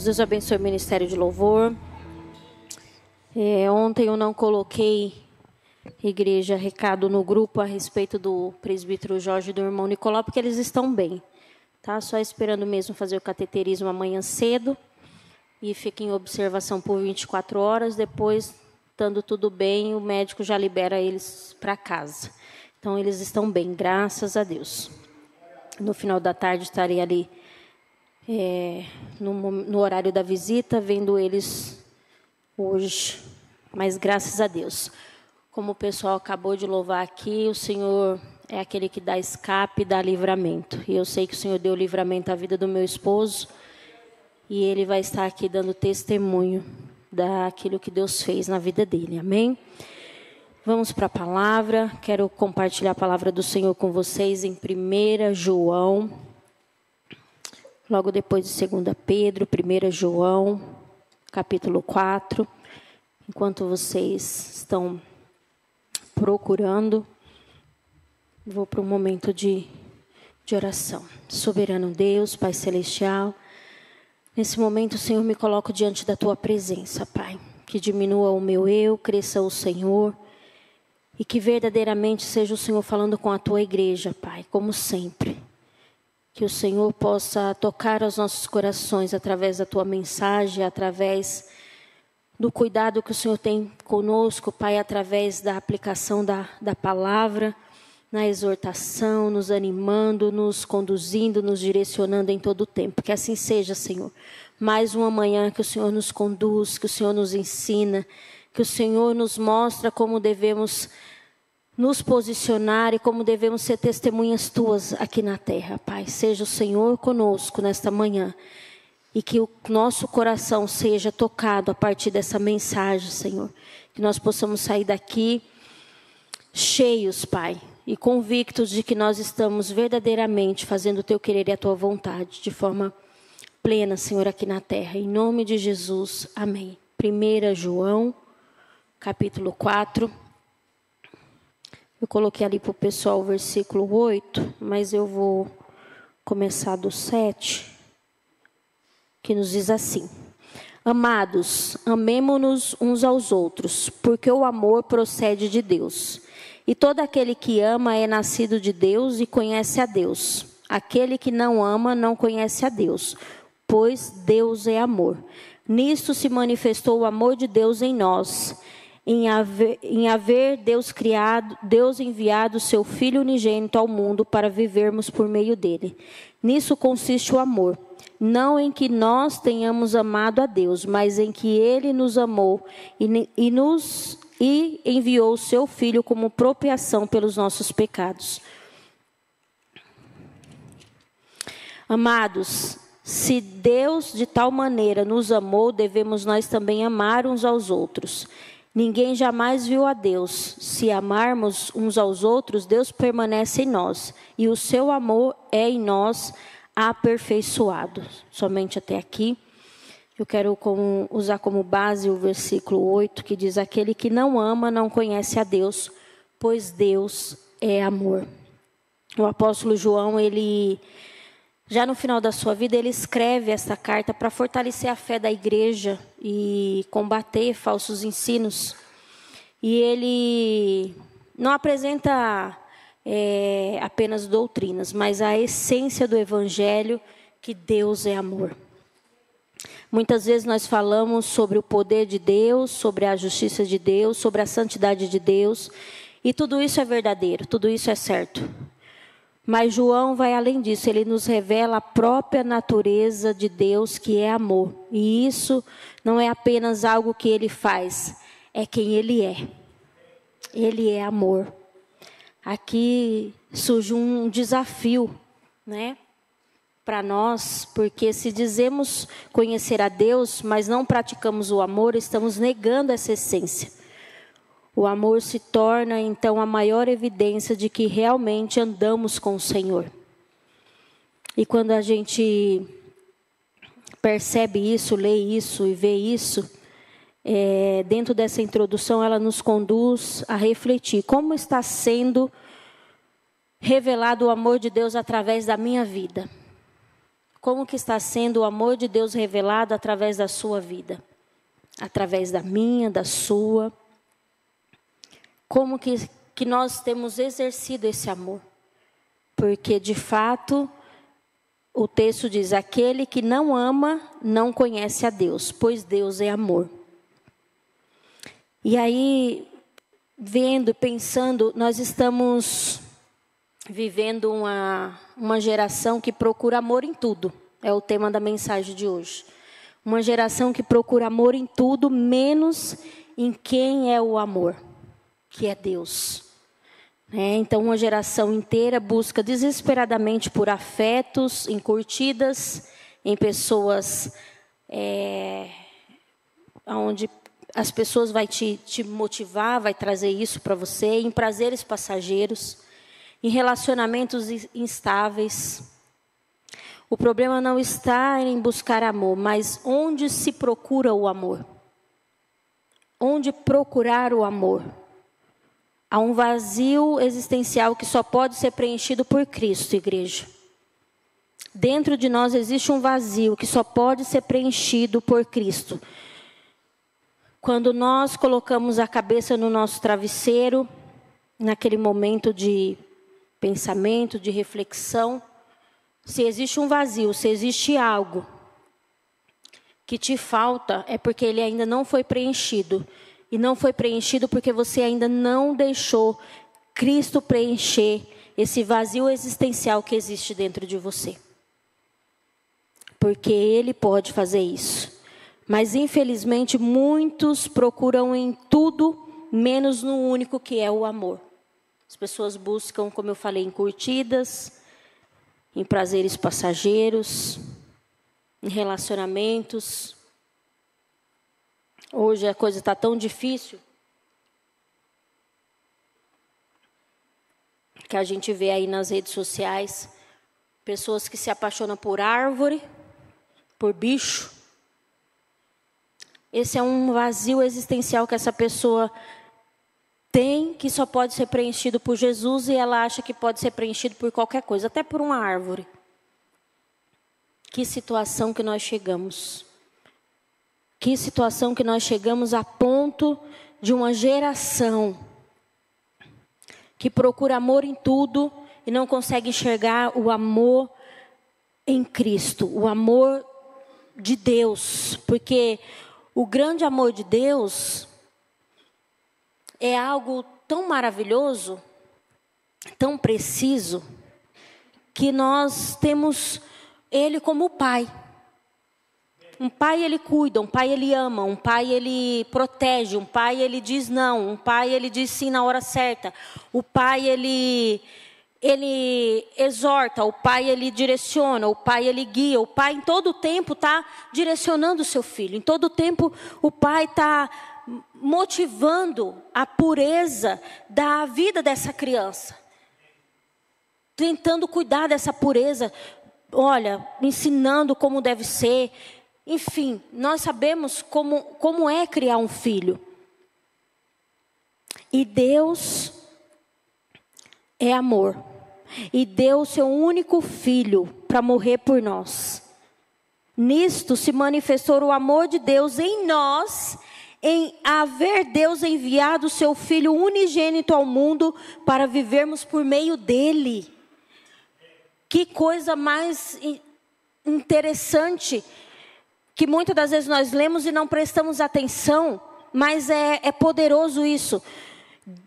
Deus abençoe o Ministério de Louvor. Ontem eu não coloquei, igreja, recado no grupo a respeito do presbítero Jorge e do irmão Nicolau, porque eles estão bem. Tá? Só esperando mesmo fazer o cateterismo amanhã cedo. E fica em observação por 24 horas. Depois, estando tudo bem, o médico já libera eles para casa. Então, eles estão bem, graças a Deus. No final da tarde, estarei ali no horário da visita, vendo eles hoje. Mas, graças a Deus. Como o pessoal acabou de louvar aqui, o Senhor é aquele que dá escape e dá livramento. E eu sei que o Senhor deu livramento à vida do meu esposo. E ele vai estar aqui dando testemunho daquilo que Deus fez na vida dele. Amém? Vamos para a palavra. Quero compartilhar a palavra do Senhor com vocês em 1 João. Logo depois de 2 Pedro, 1 João, capítulo 4. Enquanto vocês estão procurando, vou para um momento de oração. Soberano Deus, Pai Celestial, nesse momento, Senhor, me coloco diante da Tua presença, Pai. Que diminua o meu eu, cresça o Senhor. E que verdadeiramente seja o Senhor falando com a Tua igreja, Pai, como sempre. Que o Senhor possa tocar aos nossos corações através da Tua mensagem, através do cuidado que o Senhor tem conosco, Pai, através da aplicação da palavra, na exortação, nos animando, nos conduzindo, nos direcionando em todo o tempo. Que assim seja, Senhor. Mais uma manhã que o Senhor nos conduz, que o Senhor nos ensina, que o Senhor nos mostra como devemos nos posicionar e como devemos ser testemunhas Tuas aqui na terra, Pai. Seja o Senhor conosco nesta manhã e que o nosso coração seja tocado a partir dessa mensagem, Senhor. Que nós possamos sair daqui cheios, Pai, e convictos de que nós estamos verdadeiramente fazendo o Teu querer e a Tua vontade, de forma plena, Senhor, aqui na terra. Em nome de Jesus, amém. 1 João, capítulo 4. Eu coloquei ali para o pessoal o versículo 8, mas eu vou começar do 7, que nos diz assim: Amados, amemo-nos uns aos outros, porque o amor procede de Deus. E todo aquele que ama é nascido de Deus e conhece a Deus. Aquele que não ama não conhece a Deus, pois Deus é amor. Nisto se manifestou o amor de Deus em nós, em haver Deus enviado o seu Filho unigênito ao mundo para vivermos por meio dele. Nisso consiste o amor, não em que nós tenhamos amado a Deus, mas em que Ele nos amou e enviou o seu Filho como propiação pelos nossos pecados. Amados, se Deus de tal maneira nos amou, devemos nós também amar uns aos outros. Ninguém jamais viu a Deus. Se amarmos uns aos outros, Deus permanece em nós, e o seu amor é em nós aperfeiçoado. Somente até aqui. Eu quero usar como base o versículo 8, que diz: Aquele que não ama não conhece a Deus, pois Deus é amor. O apóstolo João, já no final da sua vida, ele escreve esta carta para fortalecer a fé da igreja e combater falsos ensinos. E ele não apresenta apenas doutrinas, mas a essência do evangelho, que Deus é amor. Muitas vezes nós falamos sobre o poder de Deus, sobre a justiça de Deus, sobre a santidade de Deus, e tudo isso é verdadeiro, tudo isso é certo. Mas João vai além disso, ele nos revela a própria natureza de Deus, que é amor. E isso não é apenas algo que ele faz, é quem ele é. Ele é amor. Aqui surge um desafio, né, para nós, porque se dizemos conhecer a Deus, mas não praticamos o amor, estamos negando essa essência. O amor se torna, então, a maior evidência de que realmente andamos com o Senhor. E quando a gente percebe isso, lê isso e vê isso, dentro dessa introdução, ela nos conduz a refletir como está sendo revelado o amor de Deus através da minha vida. Como que está sendo o amor de Deus revelado através da sua vida? Através da minha, da sua. Como que nós temos exercido esse amor? Porque, de fato, o texto diz: aquele que não ama não conhece a Deus, pois Deus é amor. E aí, vendo, pensando, nós estamos vivendo uma geração que procura amor em tudo. É o tema da mensagem de hoje. Uma geração que procura amor em tudo, menos em quem é o amor, que é Deus. Então, uma geração inteira busca desesperadamente por afetos, em curtidas, em pessoas onde as pessoas vão te motivar, vai trazer isso para você, em prazeres passageiros, em relacionamentos instáveis. O problema não está em buscar amor, mas onde se procura o amor? Onde procurar o amor? Há um vazio existencial que só pode ser preenchido por Cristo, igreja. Dentro de nós existe um vazio que só pode ser preenchido por Cristo. Quando nós colocamos a cabeça no nosso travesseiro, naquele momento de pensamento, de reflexão, se existe um vazio, se existe algo que te falta, é porque ele ainda não foi preenchido. E não foi preenchido porque você ainda não deixou Cristo preencher esse vazio existencial que existe dentro de você. Porque Ele pode fazer isso. Mas, infelizmente, muitos procuram em tudo, menos no único que é o amor. As pessoas buscam, como eu falei, em curtidas, em prazeres passageiros, em relacionamentos. Hoje a coisa está tão difícil que a gente vê aí nas redes sociais pessoas que se apaixonam por árvore, por bicho. Esse é um vazio existencial que essa pessoa tem, que só pode ser preenchido por Jesus, e ela acha que pode ser preenchido por qualquer coisa, até por uma árvore. Que situação que nós chegamos. Que situação que nós chegamos a ponto de uma geração que procura amor em tudo e não consegue enxergar o amor em Cristo, o amor de Deus. Porque o grande amor de Deus é algo tão maravilhoso, tão preciso, que nós temos Ele como Pai. Um pai, ele cuida, um pai, ele ama, um pai, ele protege, um pai, ele diz não, um pai, ele diz sim na hora certa. O pai, ele exorta, o pai, ele direciona, o pai, ele guia. O pai, em todo o tempo, está direcionando o seu filho. Em todo o tempo, o pai está motivando a pureza da vida dessa criança. Tentando cuidar dessa pureza, olha, ensinando como deve ser. Enfim, nós sabemos como é criar um filho. E Deus é amor. E deu o seu único filho para morrer por nós. Nisto se manifestou o amor de Deus em nós, em haver Deus enviado o seu Filho unigênito ao mundo para vivermos por meio dele. Que coisa mais interessante, que muitas das vezes nós lemos e não prestamos atenção, mas é poderoso isso.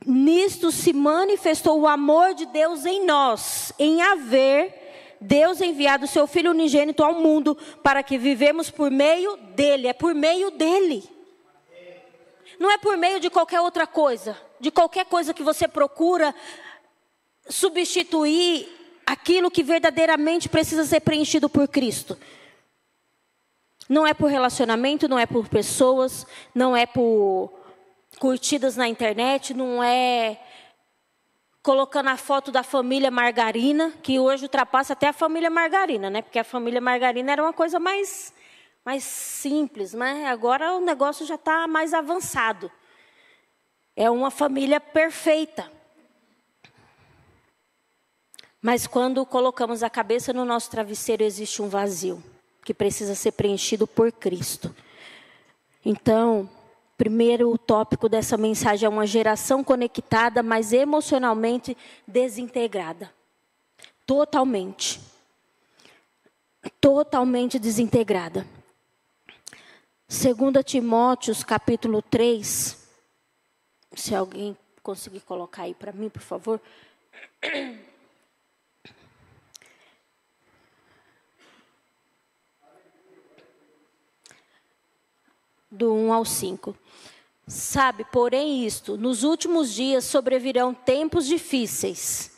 Nisto se manifestou o amor de Deus em nós, em haver Deus enviado o seu Filho unigênito ao mundo para que vivemos por meio dele. É por meio dele. Não é por meio de qualquer outra coisa, de qualquer coisa que você procura substituir aquilo que verdadeiramente precisa ser preenchido por Cristo. Não é por relacionamento, não é por pessoas, não é por curtidas na internet, não é colocando a foto da família Margarina, que hoje ultrapassa até a família Margarina, né? Porque a família Margarina era uma coisa mais simples, mas agora o negócio já está mais avançado. É uma família perfeita. Mas quando colocamos a cabeça no nosso travesseiro, existe um vazio que precisa ser preenchido por Cristo. Então, primeiro tópico dessa mensagem é uma geração conectada, mas emocionalmente desintegrada. Totalmente desintegrada. 2 Timóteo, capítulo 3. Se alguém conseguir colocar aí para mim, por favor. Do 1 ao 5. Sabe, porém isto, nos últimos dias sobrevirão tempos difíceis,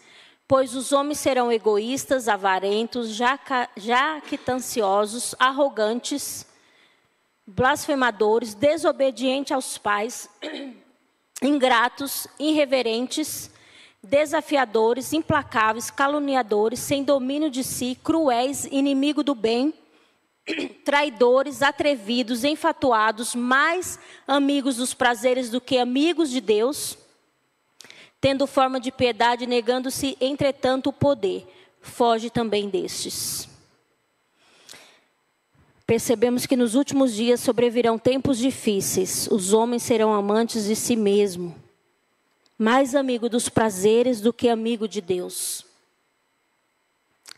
pois os homens serão egoístas, avarentos, jactanciosos, arrogantes, blasfemadores, desobedientes aos pais, ingratos, irreverentes, desafiadores, implacáveis, caluniadores, sem domínio de si, cruéis, inimigo do bem, traidores, atrevidos, enfatuados, mais amigos dos prazeres do que amigos de Deus, tendo forma de piedade, negando-se, entretanto, o poder. Foge também destes. Percebemos que nos últimos dias sobrevirão tempos difíceis. Os homens serão amantes de si mesmos, mais amigo dos prazeres do que amigo de Deus.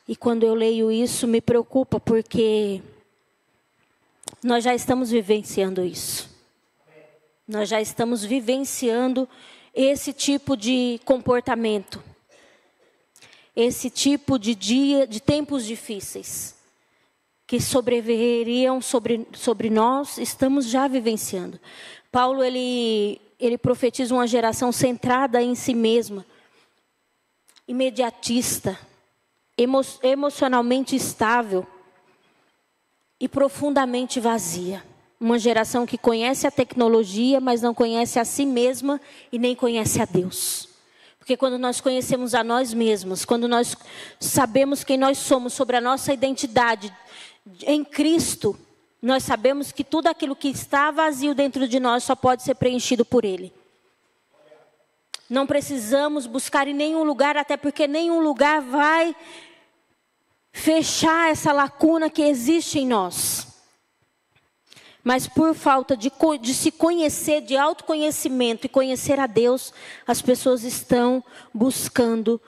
E quando eu leio isso, me preocupa, porque nós já estamos vivenciando isso. Nós já estamos vivenciando esse tipo de comportamento. Esse tipo de tempos difíceis que sobreviriam sobre nós, estamos já vivenciando. Paulo, ele profetiza uma geração centrada em si mesma, imediatista, emocionalmente estável e profundamente vazia. Uma geração que conhece a tecnologia, mas não conhece a si mesma e nem conhece a Deus. Porque quando nós conhecemos a nós mesmos, quando nós sabemos quem nós somos, sobre a nossa identidade em Cristo, nós sabemos que tudo aquilo que está vazio dentro de nós só pode ser preenchido por Ele. Não precisamos buscar em nenhum lugar, até porque nenhum lugar vai fechar essa lacuna que existe em nós. Mas por falta de se conhecer, de autoconhecimento e conhecer a Deus, as pessoas estão buscando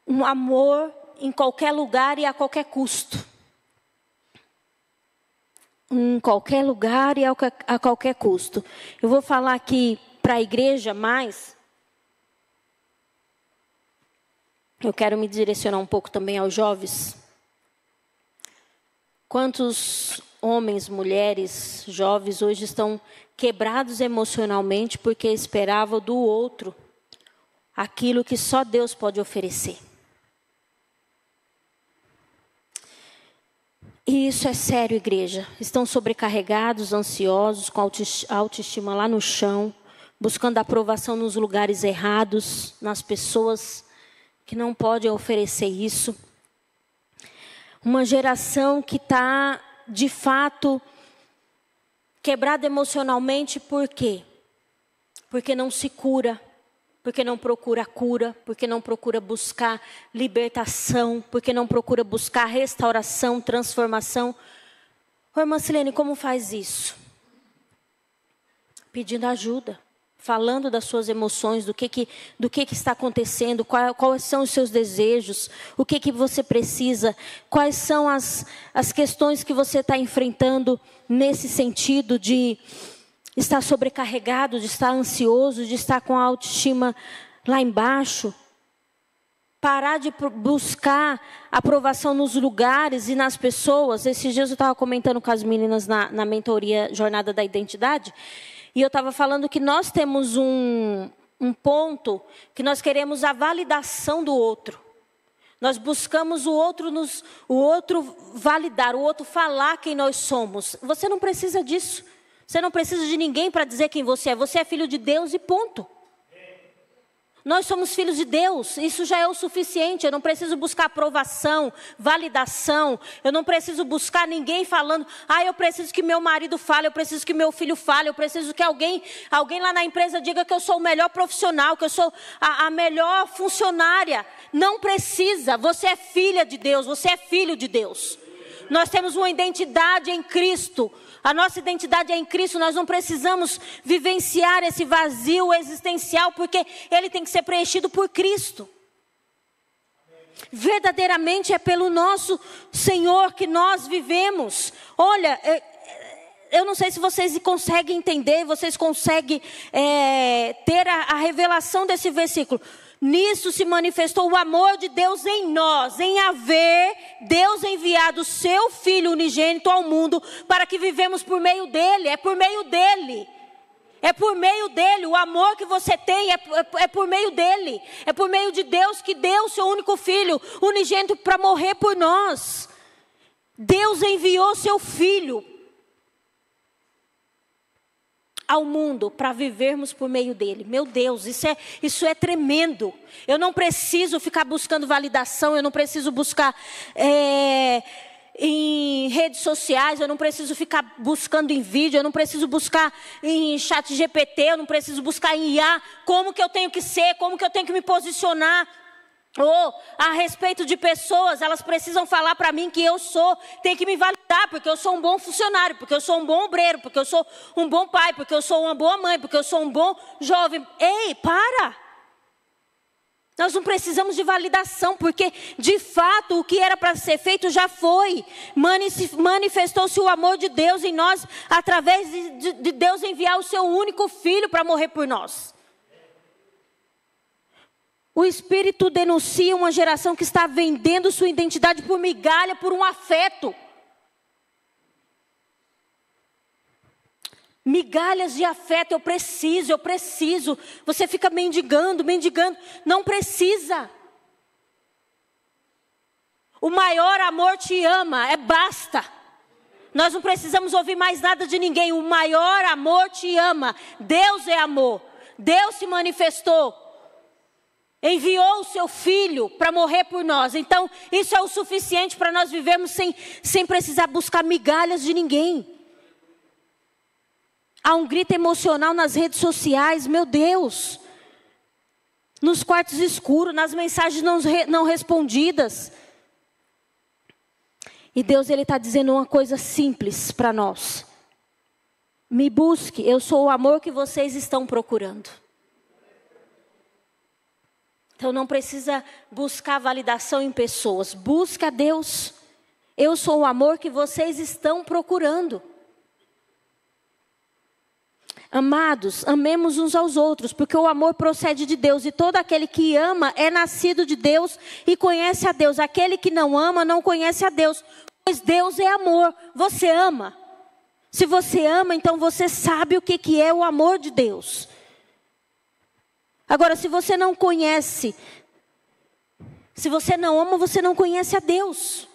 um amor em qualquer lugar e a qualquer custo. Em qualquer lugar e a qualquer custo. Eu vou falar aqui para a igreja, mas eu quero me direcionar um pouco também aos jovens. Quantos homens, mulheres, jovens hoje estão quebrados emocionalmente porque esperavam do outro aquilo que só Deus pode oferecer. E isso é sério, igreja. Estão sobrecarregados, ansiosos, com a autoestima lá no chão, buscando aprovação nos lugares errados, nas pessoas que não podem oferecer isso. Uma geração que está, de fato, quebrada emocionalmente, por quê? Porque não se cura, porque não procura cura, porque não procura buscar libertação, porque não procura buscar restauração, transformação. Ô, irmã Silene, como faz isso? Pedindo ajuda, falando das suas emoções, do que está acontecendo, quais são os seus desejos, o que você precisa, quais são as questões que você está enfrentando nesse sentido de estar sobrecarregado, de estar ansioso, de estar com a autoestima lá embaixo. Parar de buscar aprovação nos lugares e nas pessoas. Esses dias eu estava comentando com as meninas na mentoria Jornada da Identidade, e eu estava falando que nós temos um ponto que nós queremos a validação do outro. Nós buscamos o outro validar, o outro falar quem nós somos. Você não precisa disso. Você não precisa de ninguém para dizer quem você é. Você é filho de Deus e ponto. Nós somos filhos de Deus, isso já é o suficiente. Eu não preciso buscar aprovação, validação. Eu não preciso buscar ninguém falando, eu preciso que meu marido fale, eu preciso que meu filho fale, eu preciso que alguém lá na empresa diga que eu sou o melhor profissional, que eu sou a melhor funcionária. Não precisa, você é filha de Deus, você é filho de Deus. Nós temos uma identidade em Cristo. A nossa identidade é em Cristo, nós não precisamos vivenciar esse vazio existencial, porque ele tem que ser preenchido por Cristo. Verdadeiramente é pelo nosso Senhor que nós vivemos. Olha, eu não sei se vocês conseguem entender, vocês conseguem ter a revelação desse versículo. Nisso se manifestou o amor de Deus em nós, em haver Deus enviado o seu Filho unigênito ao mundo para que vivemos por meio dele. É por meio dele. É por meio dele. O amor que você tem é por meio dele. É por meio de Deus que deu o seu único Filho unigênito para morrer por nós. Deus enviou seu Filho ao mundo para vivermos por meio dele. Meu Deus, isso é tremendo. Eu não preciso ficar buscando validação, eu não preciso buscar em redes sociais, eu não preciso ficar buscando em vídeo, eu não preciso buscar em chat GPT, eu não preciso buscar em IA, como que eu tenho que ser, como que eu tenho que me posicionar. Ou a respeito de pessoas, elas precisam falar para mim que tem que me validar, porque eu sou um bom funcionário, porque eu sou um bom obreiro, porque eu sou um bom pai, porque eu sou uma boa mãe, porque eu sou um bom jovem. Ei, para! Nós não precisamos de validação, porque de fato o que era para ser feito já foi. Manifestou-se o amor de Deus em nós, através de Deus enviar o seu único Filho para morrer por nós. O Espírito denuncia uma geração que está vendendo sua identidade por migalha, por um afeto. Migalhas de afeto, eu preciso. Você fica mendigando. Não precisa. O maior amor te ama, basta. Nós não precisamos ouvir mais nada de ninguém. O maior amor te ama. Deus é amor. Deus se manifestou. Enviou o seu Filho para morrer por nós. Então, isso é o suficiente para nós vivermos sem precisar buscar migalhas de ninguém. Há um grito emocional nas redes sociais, meu Deus. Nos quartos escuros, nas mensagens não respondidas. E Deus, Ele está dizendo uma coisa simples para nós. Me busque, eu sou o amor que vocês estão procurando. Então não precisa buscar validação em pessoas. Busca a Deus. Eu sou o amor que vocês estão procurando. Amados, amemos uns aos outros, porque o amor procede de Deus. E todo aquele que ama é nascido de Deus e conhece a Deus. Aquele que não ama não conhece a Deus, pois Deus é amor. Você ama. Se você ama, então você sabe o que é o amor de Deus. Agora, se você não conhece, se você não ama, você não conhece a Deus.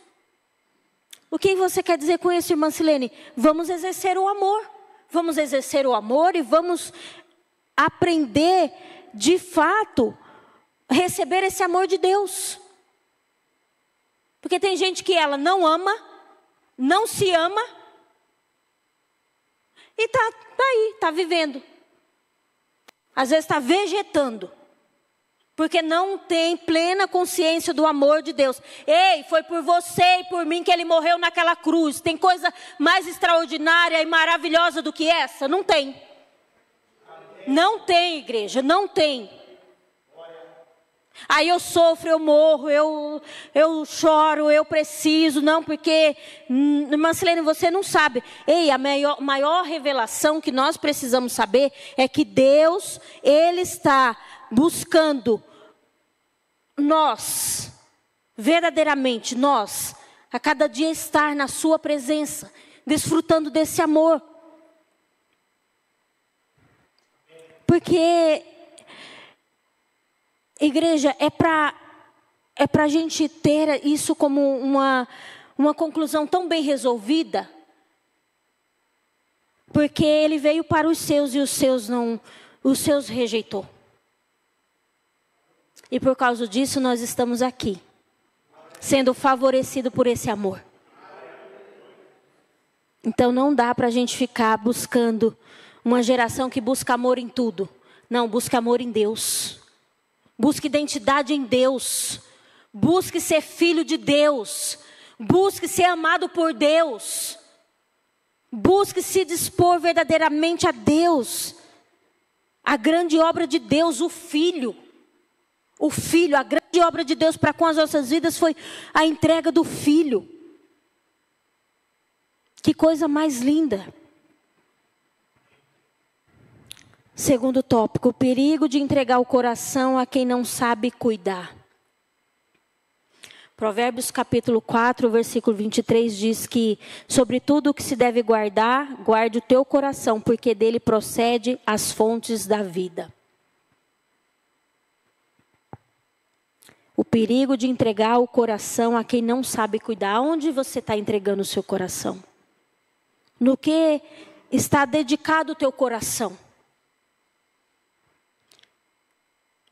O que você quer dizer com isso, irmã Silene? Vamos exercer o amor. Vamos exercer o amor e vamos aprender, de fato, receber esse amor de Deus. Porque tem gente que ela não ama, não se ama, e tá aí, tá vivendo. Às vezes está vegetando, porque não tem plena consciência do amor de Deus. Ei, foi por você e por mim que Ele morreu naquela cruz. Tem coisa mais extraordinária e maravilhosa do que essa? Não tem. Não tem, igreja, não tem. Aí eu sofro, eu morro, eu choro, eu preciso. Não, porque, irmã Silene, você não sabe. Ei, a maior revelação que nós precisamos saber é que Deus, Ele está buscando nós, verdadeiramente nós, a cada dia estar na sua presença, desfrutando desse amor. Porque, igreja, é para a gente ter isso como uma conclusão tão bem resolvida, porque Ele veio para os seus e os seus rejeitou. E por causa disso nós estamos aqui, sendo favorecidos por esse amor. Então não dá para a gente ficar buscando uma geração que busca amor em tudo. Não, busque amor em Deus. Busque identidade em Deus. Busque ser filho de Deus. Busque ser amado por Deus. Busque se dispor verdadeiramente a Deus. A grande obra de Deus, o Filho. O Filho, a grande obra de Deus para com as nossas vidas foi a entrega do Filho. Que coisa mais linda. Segundo tópico, o perigo de entregar o coração a quem não sabe cuidar. Provérbios capítulo 4, versículo 23 diz que sobre tudo o que se deve guardar, guarde o teu coração, porque dele procede as fontes da vida. O perigo de entregar o coração a quem não sabe cuidar. Onde você está entregando o seu coração? No que está dedicado o teu coração?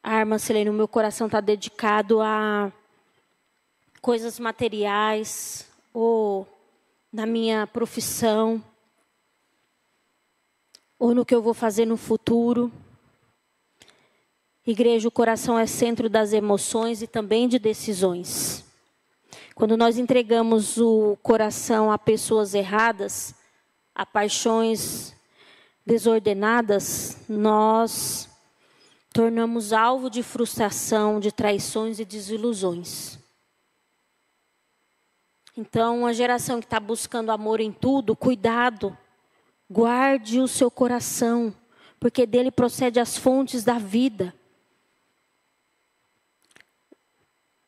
Irmã Silene, o meu coração está dedicado a coisas materiais, ou na minha profissão, ou no que eu vou fazer no futuro. Igreja, o coração é centro das emoções e também de decisões. Quando nós entregamos o coração a pessoas erradas, a paixões desordenadas, nós tornamos alvo de frustração, de traições e desilusões. Então, uma geração que está buscando amor em tudo, cuidado, guarde o seu coração, porque dele procede as fontes da vida.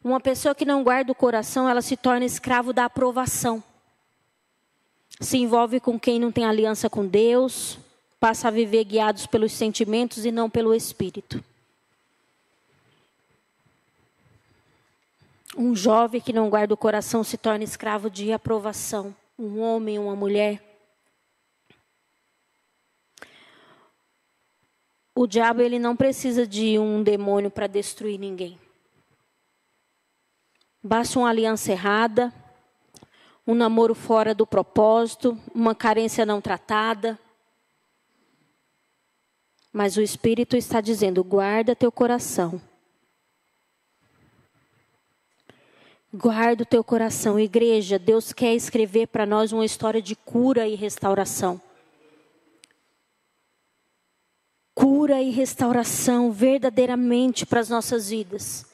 Uma pessoa que não guarda o coração, ela se torna escravo da aprovação. Se envolve com quem não tem aliança com Deus, passa a viver guiados pelos sentimentos e não pelo Espírito. Um jovem que não guarda o coração se torna escravo de aprovação. Um homem, uma mulher. O diabo, ele não precisa de um demônio para destruir ninguém. Basta uma aliança errada, um namoro fora do propósito, uma carência não tratada. Mas o Espírito está dizendo, guarda teu coração. Guarda o teu coração. Igreja, Deus quer escrever para nós uma história de cura e restauração. Cura e restauração verdadeiramente para as nossas vidas.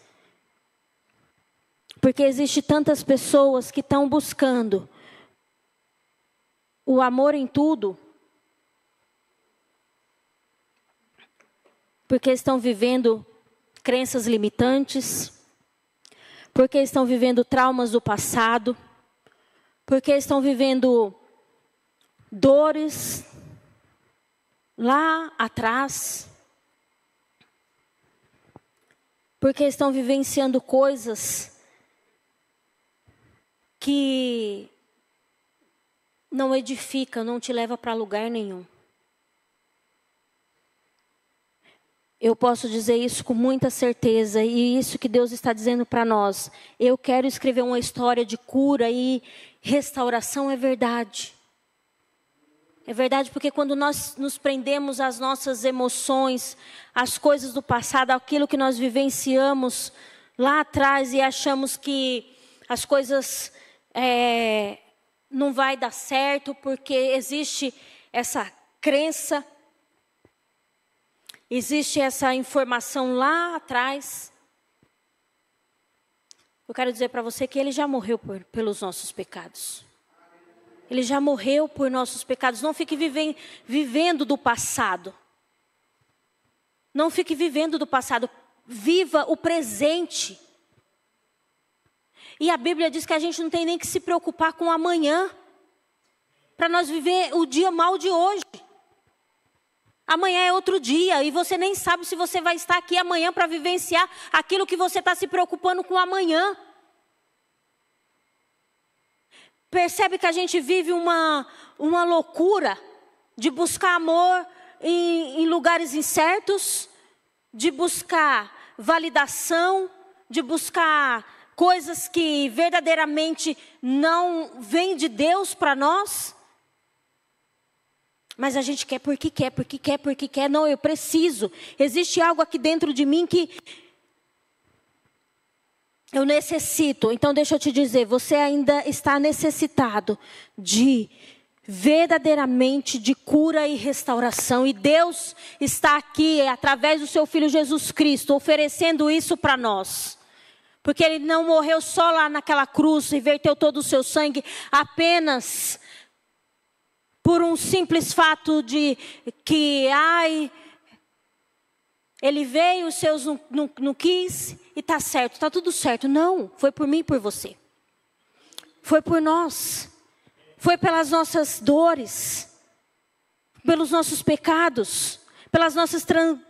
Porque existe tantas pessoas que estão buscando o amor em tudo, porque estão vivendo crenças limitantes, porque estão vivendo traumas do passado, porque estão vivendo dores lá atrás, porque estão vivenciando coisas que não edificam, não te levam para lugar nenhum. Eu posso dizer isso com muita certeza, e isso que Deus está dizendo para nós. Eu quero escrever uma história de cura e restauração, é verdade. É verdade, porque quando nós nos prendemos às nossas emoções, às coisas do passado, aquilo que nós vivenciamos lá atrás e achamos que as coisas não vai dar certo, porque existe essa crença, existe essa informação lá atrás. Eu quero dizer para você que Ele já morreu pelos nossos pecados. Ele já morreu por nossos pecados. Não fique vivendo do passado. Não fique vivendo do passado. Viva o presente. E a Bíblia diz que a gente não tem nem que se preocupar com o amanhã. Para nós viver o dia mal de hoje. Amanhã é outro dia. E você nem sabe se você vai estar aqui amanhã para vivenciar aquilo que você está se preocupando com amanhã. Percebe que a gente vive uma loucura de buscar amor em lugares incertos, de buscar validação, de buscar coisas que verdadeiramente não vêm de Deus para nós. Mas a gente quer porque quer, porque quer, porque quer. Não, eu preciso. Existe algo aqui dentro de mim que eu necessito. Então deixa eu te dizer, você ainda está necessitado de verdadeiramente de cura e restauração. E Deus está aqui, através do seu Filho Jesus Cristo, oferecendo isso para nós. Porque Ele não morreu só lá naquela cruz e verteu todo o seu sangue apenas por um simples fato de que, Ele veio, os seus não quis e está certo, está tudo certo. Não, foi por mim e por você. Foi por nós. Foi pelas nossas dores, pelos nossos pecados, pelas nossas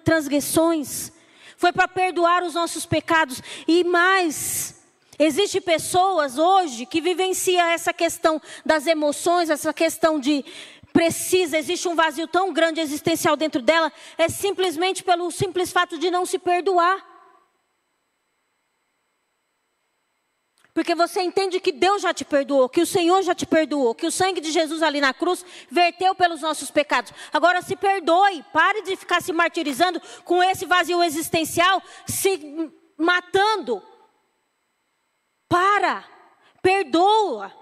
transgressões. Foi para perdoar os nossos pecados. E mais, existem pessoas hoje que vivenciam essa questão das emoções, essa questão de existe um vazio tão grande existencial dentro dela, é simplesmente pelo simples fato de não se perdoar. Porque você entende que Deus já te perdoou, que o Senhor já te perdoou, que o sangue de Jesus ali na cruz verteu pelos nossos pecados. Agora se perdoe, pare de ficar se martirizando com esse vazio existencial, se matando. Perdoa.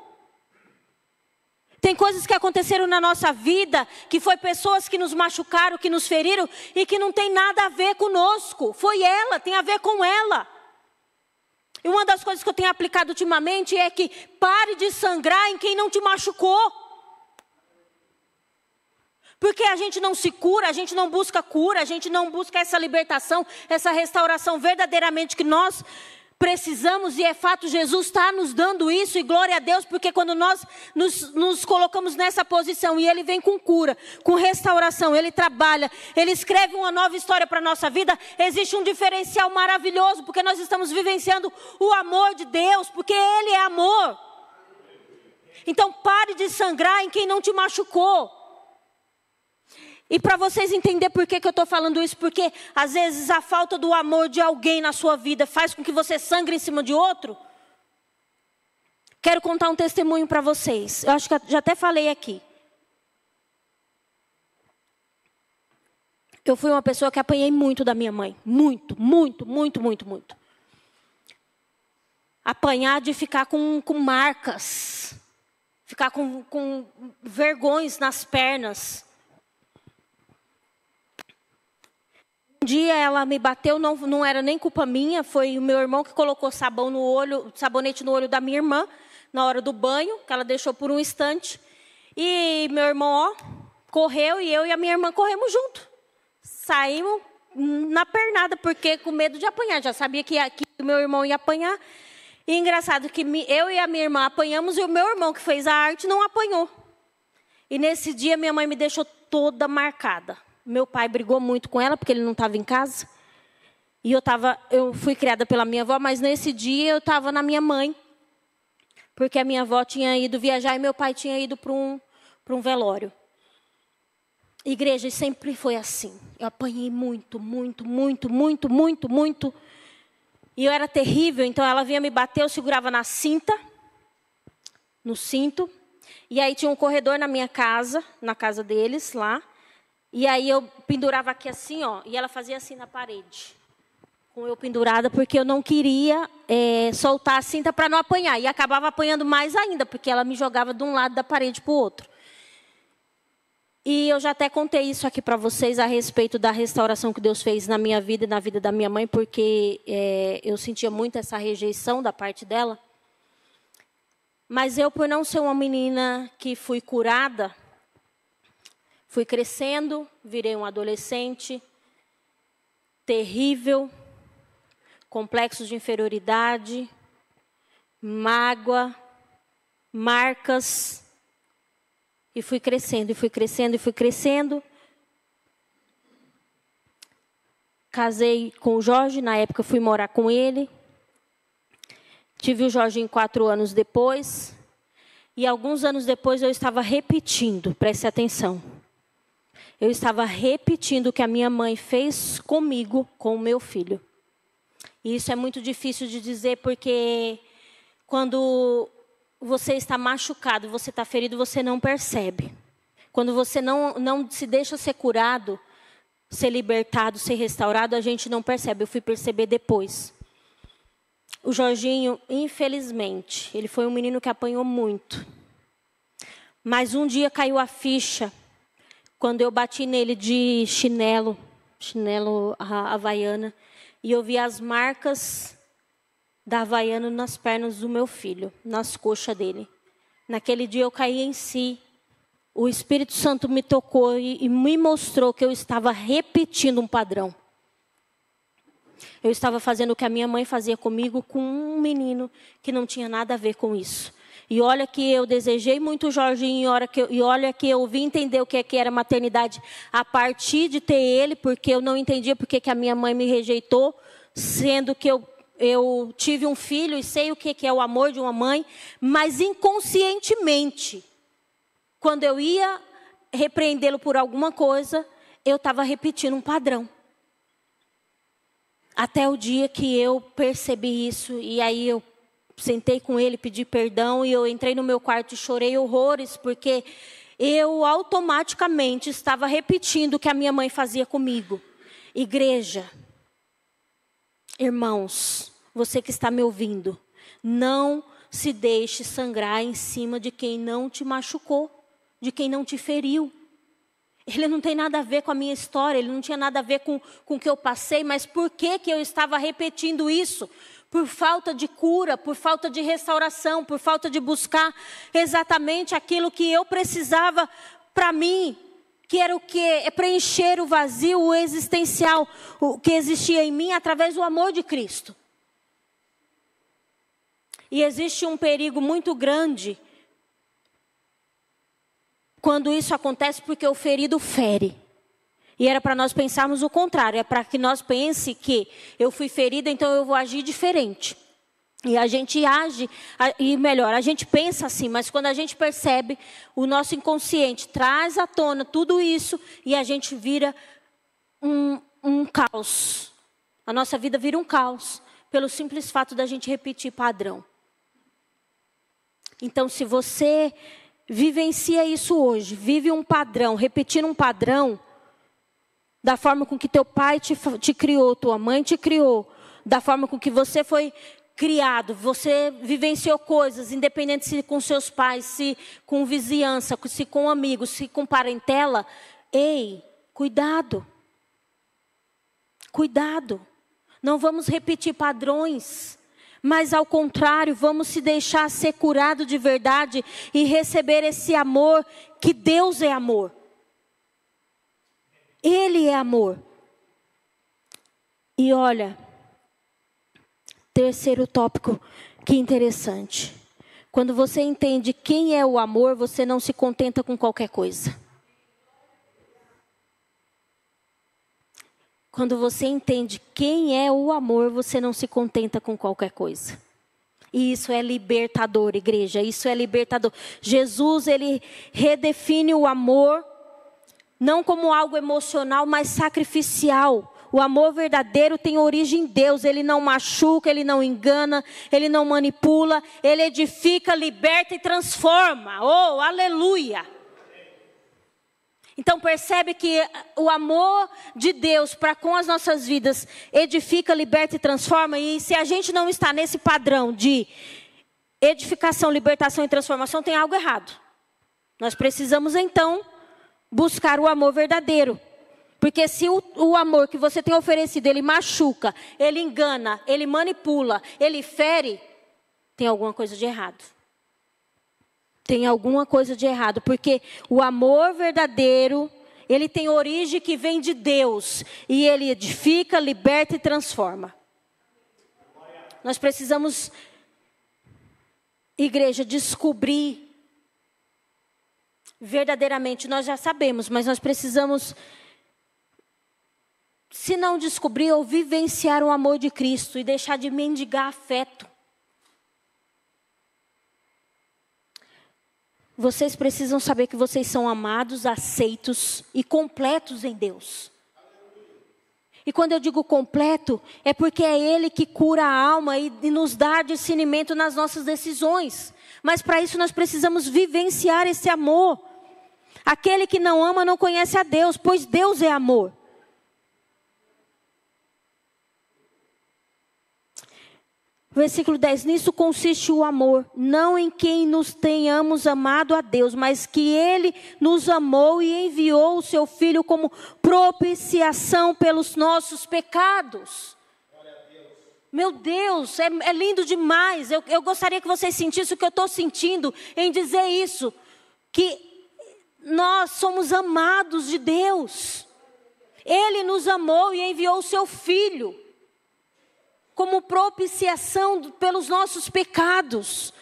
Tem coisas que aconteceram na nossa vida, que foi pessoas que nos machucaram, que nos feriram, e que não tem nada a ver conosco. Foi ela, tem a ver com ela. E uma das coisas que eu tenho aplicado ultimamente é que pare de sangrar em quem não te machucou. Porque a gente não se cura, a gente não busca cura, a gente não busca essa libertação, essa restauração verdadeiramente que nós precisamos. E é fato, Jesus está nos dando isso, e glória a Deus, porque quando nós nos colocamos nessa posição e Ele vem com cura, com restauração, Ele trabalha, Ele escreve uma nova história para a nossa vida, existe um diferencial maravilhoso, porque nós estamos vivenciando o amor de Deus, porque Ele é amor. Então pare de sangrar em quem não te machucou. E para vocês entenderem por que eu estou falando isso, porque às vezes a falta do amor de alguém na sua vida faz com que você sangre em cima de outro. Quero contar um testemunho para vocês. Eu acho que já até falei aqui. Eu fui uma pessoa que apanhei muito da minha mãe. Muito. Apanhar de ficar com marcas. Ficar com vergões nas pernas. Um dia ela me bateu, não era nem culpa minha, foi o meu irmão que colocou sabonete no olho da minha irmã, na hora do banho, que ela deixou por um instante. E meu irmão, correu, e eu e a minha irmã corremos junto. Saímos na pernada, porque com medo de apanhar, já sabia que o meu irmão ia apanhar. E engraçado que eu e a minha irmã apanhamos, e o meu irmão que fez a arte não apanhou. E nesse dia minha mãe me deixou toda marcada. Meu pai brigou muito com ela, porque ele não estava em casa. E eu fui criada pela minha avó, mas nesse dia eu estava na minha mãe. Porque a minha avó tinha ido viajar e meu pai tinha ido para um velório. Igreja, sempre foi assim. Eu apanhei muito. E eu era terrível, então ela vinha me bater, eu segurava no cinto. E aí tinha um corredor na minha casa, na casa deles, lá. E aí eu pendurava aqui assim, e ela fazia assim na parede. Com eu pendurada, porque eu não queria soltar a cinta para não apanhar. E acabava apanhando mais ainda, porque ela me jogava de um lado da parede para o outro. E eu já até contei isso aqui para vocês, a respeito da restauração que Deus fez na minha vida e na vida da minha mãe, porque eu sentia muito essa rejeição da parte dela. Mas eu, por não ser uma menina que fui curada, fui crescendo, virei um adolescente terrível, complexos de inferioridade, mágoa, marcas. E fui crescendo. Casei com o Jorge, na época fui morar com ele. Tive o Jorginho 4 anos depois. E alguns anos depois eu estava repetindo, preste atenção. Eu estava repetindo o que a minha mãe fez comigo, com o meu filho. E isso é muito difícil de dizer, porque quando você está machucado, você está ferido, você não percebe. Quando você não se deixa ser curado, ser libertado, ser restaurado, a gente não percebe. Eu fui perceber depois. O Jorginho, infelizmente, ele foi um menino que apanhou muito. Mas um dia caiu a ficha, quando eu bati nele de chinelo havaiana, e eu vi as marcas da havaiana nas pernas do meu filho, nas coxas dele. Naquele dia eu caí em si. O Espírito Santo me tocou e me mostrou que eu estava repetindo um padrão. Eu estava fazendo o que a minha mãe fazia comigo com um menino que não tinha nada a ver com isso. E olha que eu desejei muito o Jorginho, e olha que eu vim entender o que era maternidade a partir de ter ele, porque eu não entendia porque que a minha mãe me rejeitou, sendo que eu tive um filho e sei o que é o amor de uma mãe, mas inconscientemente, quando eu ia repreendê-lo por alguma coisa, eu estava repetindo um padrão. Até o dia que eu percebi isso, e aí eu sentei com ele, pedi perdão, e eu entrei no meu quarto e chorei horrores, porque eu automaticamente estava repetindo o que a minha mãe fazia comigo. Igreja, irmãos, você que está me ouvindo, não se deixe sangrar em cima de quem não te machucou, de quem não te feriu. Ele não tem nada a ver com a minha história, ele não tinha nada a ver com o que eu passei, mas por que eu estava repetindo isso? Por falta de cura, por falta de restauração, por falta de buscar exatamente aquilo que eu precisava para mim, que era o quê? É preencher o vazio, o existencial, o que existia em mim através do amor de Cristo. E existe um perigo muito grande quando isso acontece, porque o ferido fere. E era para nós pensarmos o contrário. É para que nós pense que eu fui ferida, então eu vou agir diferente. E a gente age, e melhor, a gente pensa assim, mas quando a gente percebe, o nosso inconsciente traz à tona tudo isso e a gente vira um caos. A nossa vida vira um caos, pelo simples fato da gente repetir padrão. Então, se você vivencia isso hoje, vive um padrão, repetindo um padrão, da forma com que teu pai te criou, tua mãe te criou, da forma com que você foi criado, você vivenciou coisas, independente se com seus pais, se com vizinhança, se com amigos, se com parentela, ei, cuidado. Cuidado. Não vamos repetir padrões, mas ao contrário, vamos se deixar ser curado de verdade e receber esse amor, que Deus é amor. Ele é amor. E olha, terceiro tópico, que interessante. Quando você entende quem é o amor, você não se contenta com qualquer coisa. Quando você entende quem é o amor, você não se contenta com qualquer coisa. E isso é libertador, igreja, isso é libertador. Jesus, ele redefine o amor, não como algo emocional, mas sacrificial. O amor verdadeiro tem origem em Deus. Ele não machuca, ele não engana, ele não manipula. Ele edifica, liberta e transforma. Oh, aleluia! Então percebe que o amor de Deus para com as nossas vidas edifica, liberta e transforma. E se a gente não está nesse padrão de edificação, libertação e transformação, tem algo errado. Nós precisamos então buscar o amor verdadeiro. Porque se o amor que você tem oferecido, ele machuca, ele engana, ele manipula, ele fere, tem alguma coisa de errado. Tem alguma coisa de errado, porque o amor verdadeiro, ele tem origem que vem de Deus. E ele edifica, liberta e transforma. Nós precisamos, igreja, descobrir verdadeiramente, nós já sabemos, mas nós precisamos, se não descobrir ou vivenciar o amor de Cristo e deixar de mendigar afeto. Vocês precisam saber que vocês são amados, aceitos e completos em Deus. E quando eu digo completo, é porque é Ele que cura a alma e nos dá discernimento nas nossas decisões. Mas para isso nós precisamos vivenciar esse amor. Aquele que não ama não conhece a Deus, pois Deus é amor. Versículo 10, nisso consiste o amor, não em quem nos tenhamos amado a Deus, mas que Ele nos amou e enviou o Seu Filho como propiciação pelos nossos pecados. Meu Deus, é lindo demais. Eu gostaria que vocês sentissem o que eu estou sentindo em dizer isso, que nós somos amados de Deus. Ele nos amou e enviou o Seu Filho como propiciação pelos nossos pecados.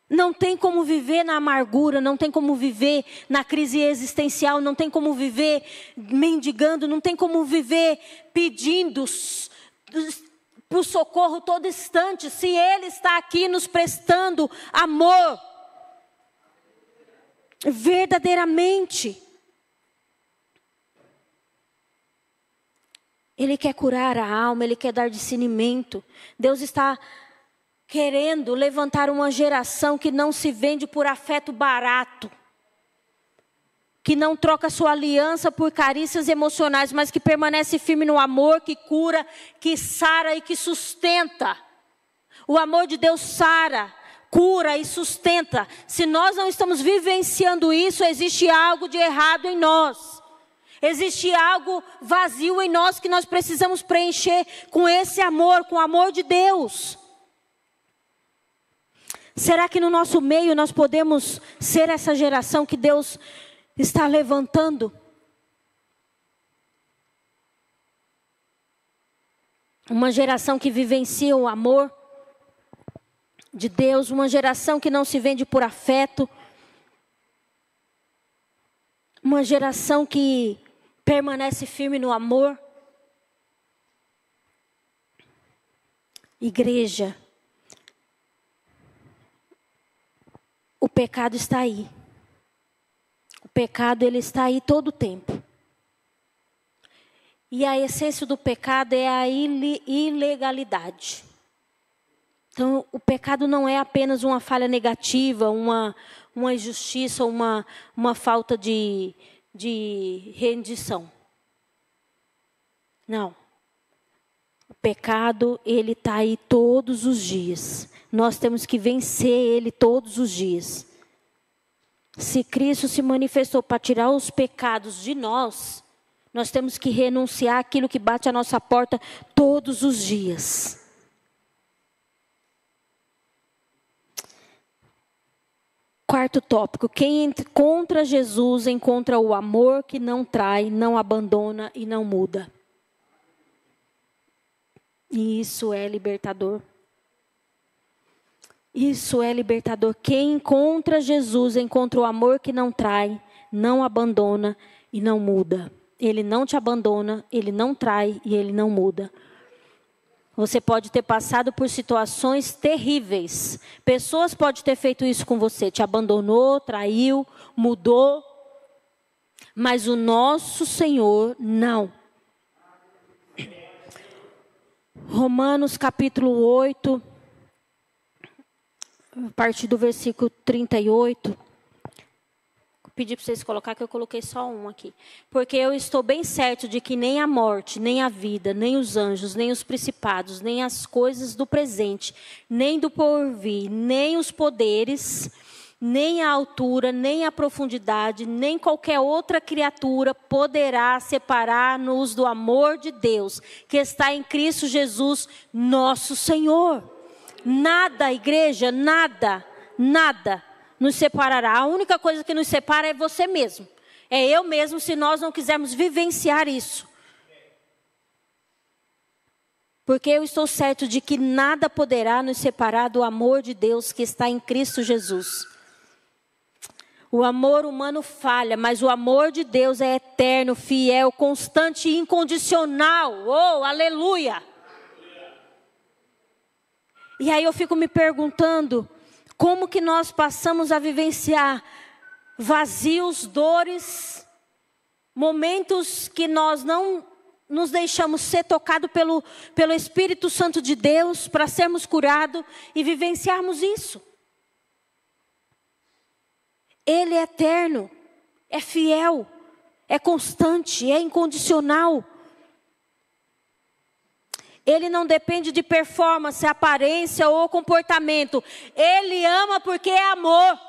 Não tem como viver na amargura, não tem como viver na crise existencial, não tem como viver mendigando, não tem como viver pedindo por socorro todo instante, se Ele está aqui nos prestando amor, verdadeiramente. Ele quer curar a alma, Ele quer dar discernimento. Deus está querendo levantar uma geração que não se vende por afeto barato. Que não troca sua aliança por carícias emocionais, mas que permanece firme no amor, que cura, que sara e que sustenta. O amor de Deus sara, cura e sustenta. Se nós não estamos vivenciando isso, existe algo de errado em nós. Existe algo vazio em nós que nós precisamos preencher com esse amor, com o amor de Deus. Será que no nosso meio nós podemos ser essa geração que Deus está levantando? Uma geração que vivencia o amor de Deus, uma geração que não se vende por afeto, uma geração que permanece firme no amor. Igreja, o pecado está aí. O pecado, ele está aí todo o tempo. E a essência do pecado é a ilegalidade. Então, o pecado não é apenas uma falha negativa, uma injustiça, uma falta de rendição. Não. O pecado, ele está aí todos os dias. Nós temos que vencer ele todos os dias. Se Cristo se manifestou para tirar os pecados de nós, nós temos que renunciar àquilo que bate à nossa porta todos os dias. Quarto tópico, quem encontra Jesus encontra o amor que não trai, não abandona e não muda. E isso é libertador. Isso é libertador. Quem encontra Jesus encontra o amor que não trai, não abandona e não muda. Ele não te abandona, ele não trai e ele não muda. Você pode ter passado por situações terríveis. Pessoas podem ter feito isso com você. Te abandonou, traiu, mudou. Mas o nosso Senhor não. Romanos capítulo 8, a partir do versículo 38. Pedi para vocês colocar, que eu coloquei só um aqui. Porque eu estou bem certo de que nem a morte, nem a vida, nem os anjos, nem os principados, nem as coisas do presente, nem do porvir, nem os poderes, nem a altura, nem a profundidade, nem qualquer outra criatura poderá separar-nos do amor de Deus, que está em Cristo Jesus, nosso Senhor. Nada, igreja, nada nos separará. A única coisa que nos separa é você mesmo. É eu mesmo, se nós não quisermos vivenciar isso. Porque eu estou certo de que nada poderá nos separar do amor de Deus que está em Cristo Jesus. O amor humano falha, mas o amor de Deus é eterno, fiel, constante e incondicional. Oh, aleluia! E aí eu fico me perguntando, como que nós passamos a vivenciar vazios, dores, momentos que nós não nos deixamos ser tocados pelo Espírito Santo de Deus para sermos curados e vivenciarmos isso. Ele é eterno, é fiel, é constante, é incondicional. Ele não depende de performance, aparência ou comportamento. Ele ama porque é amor.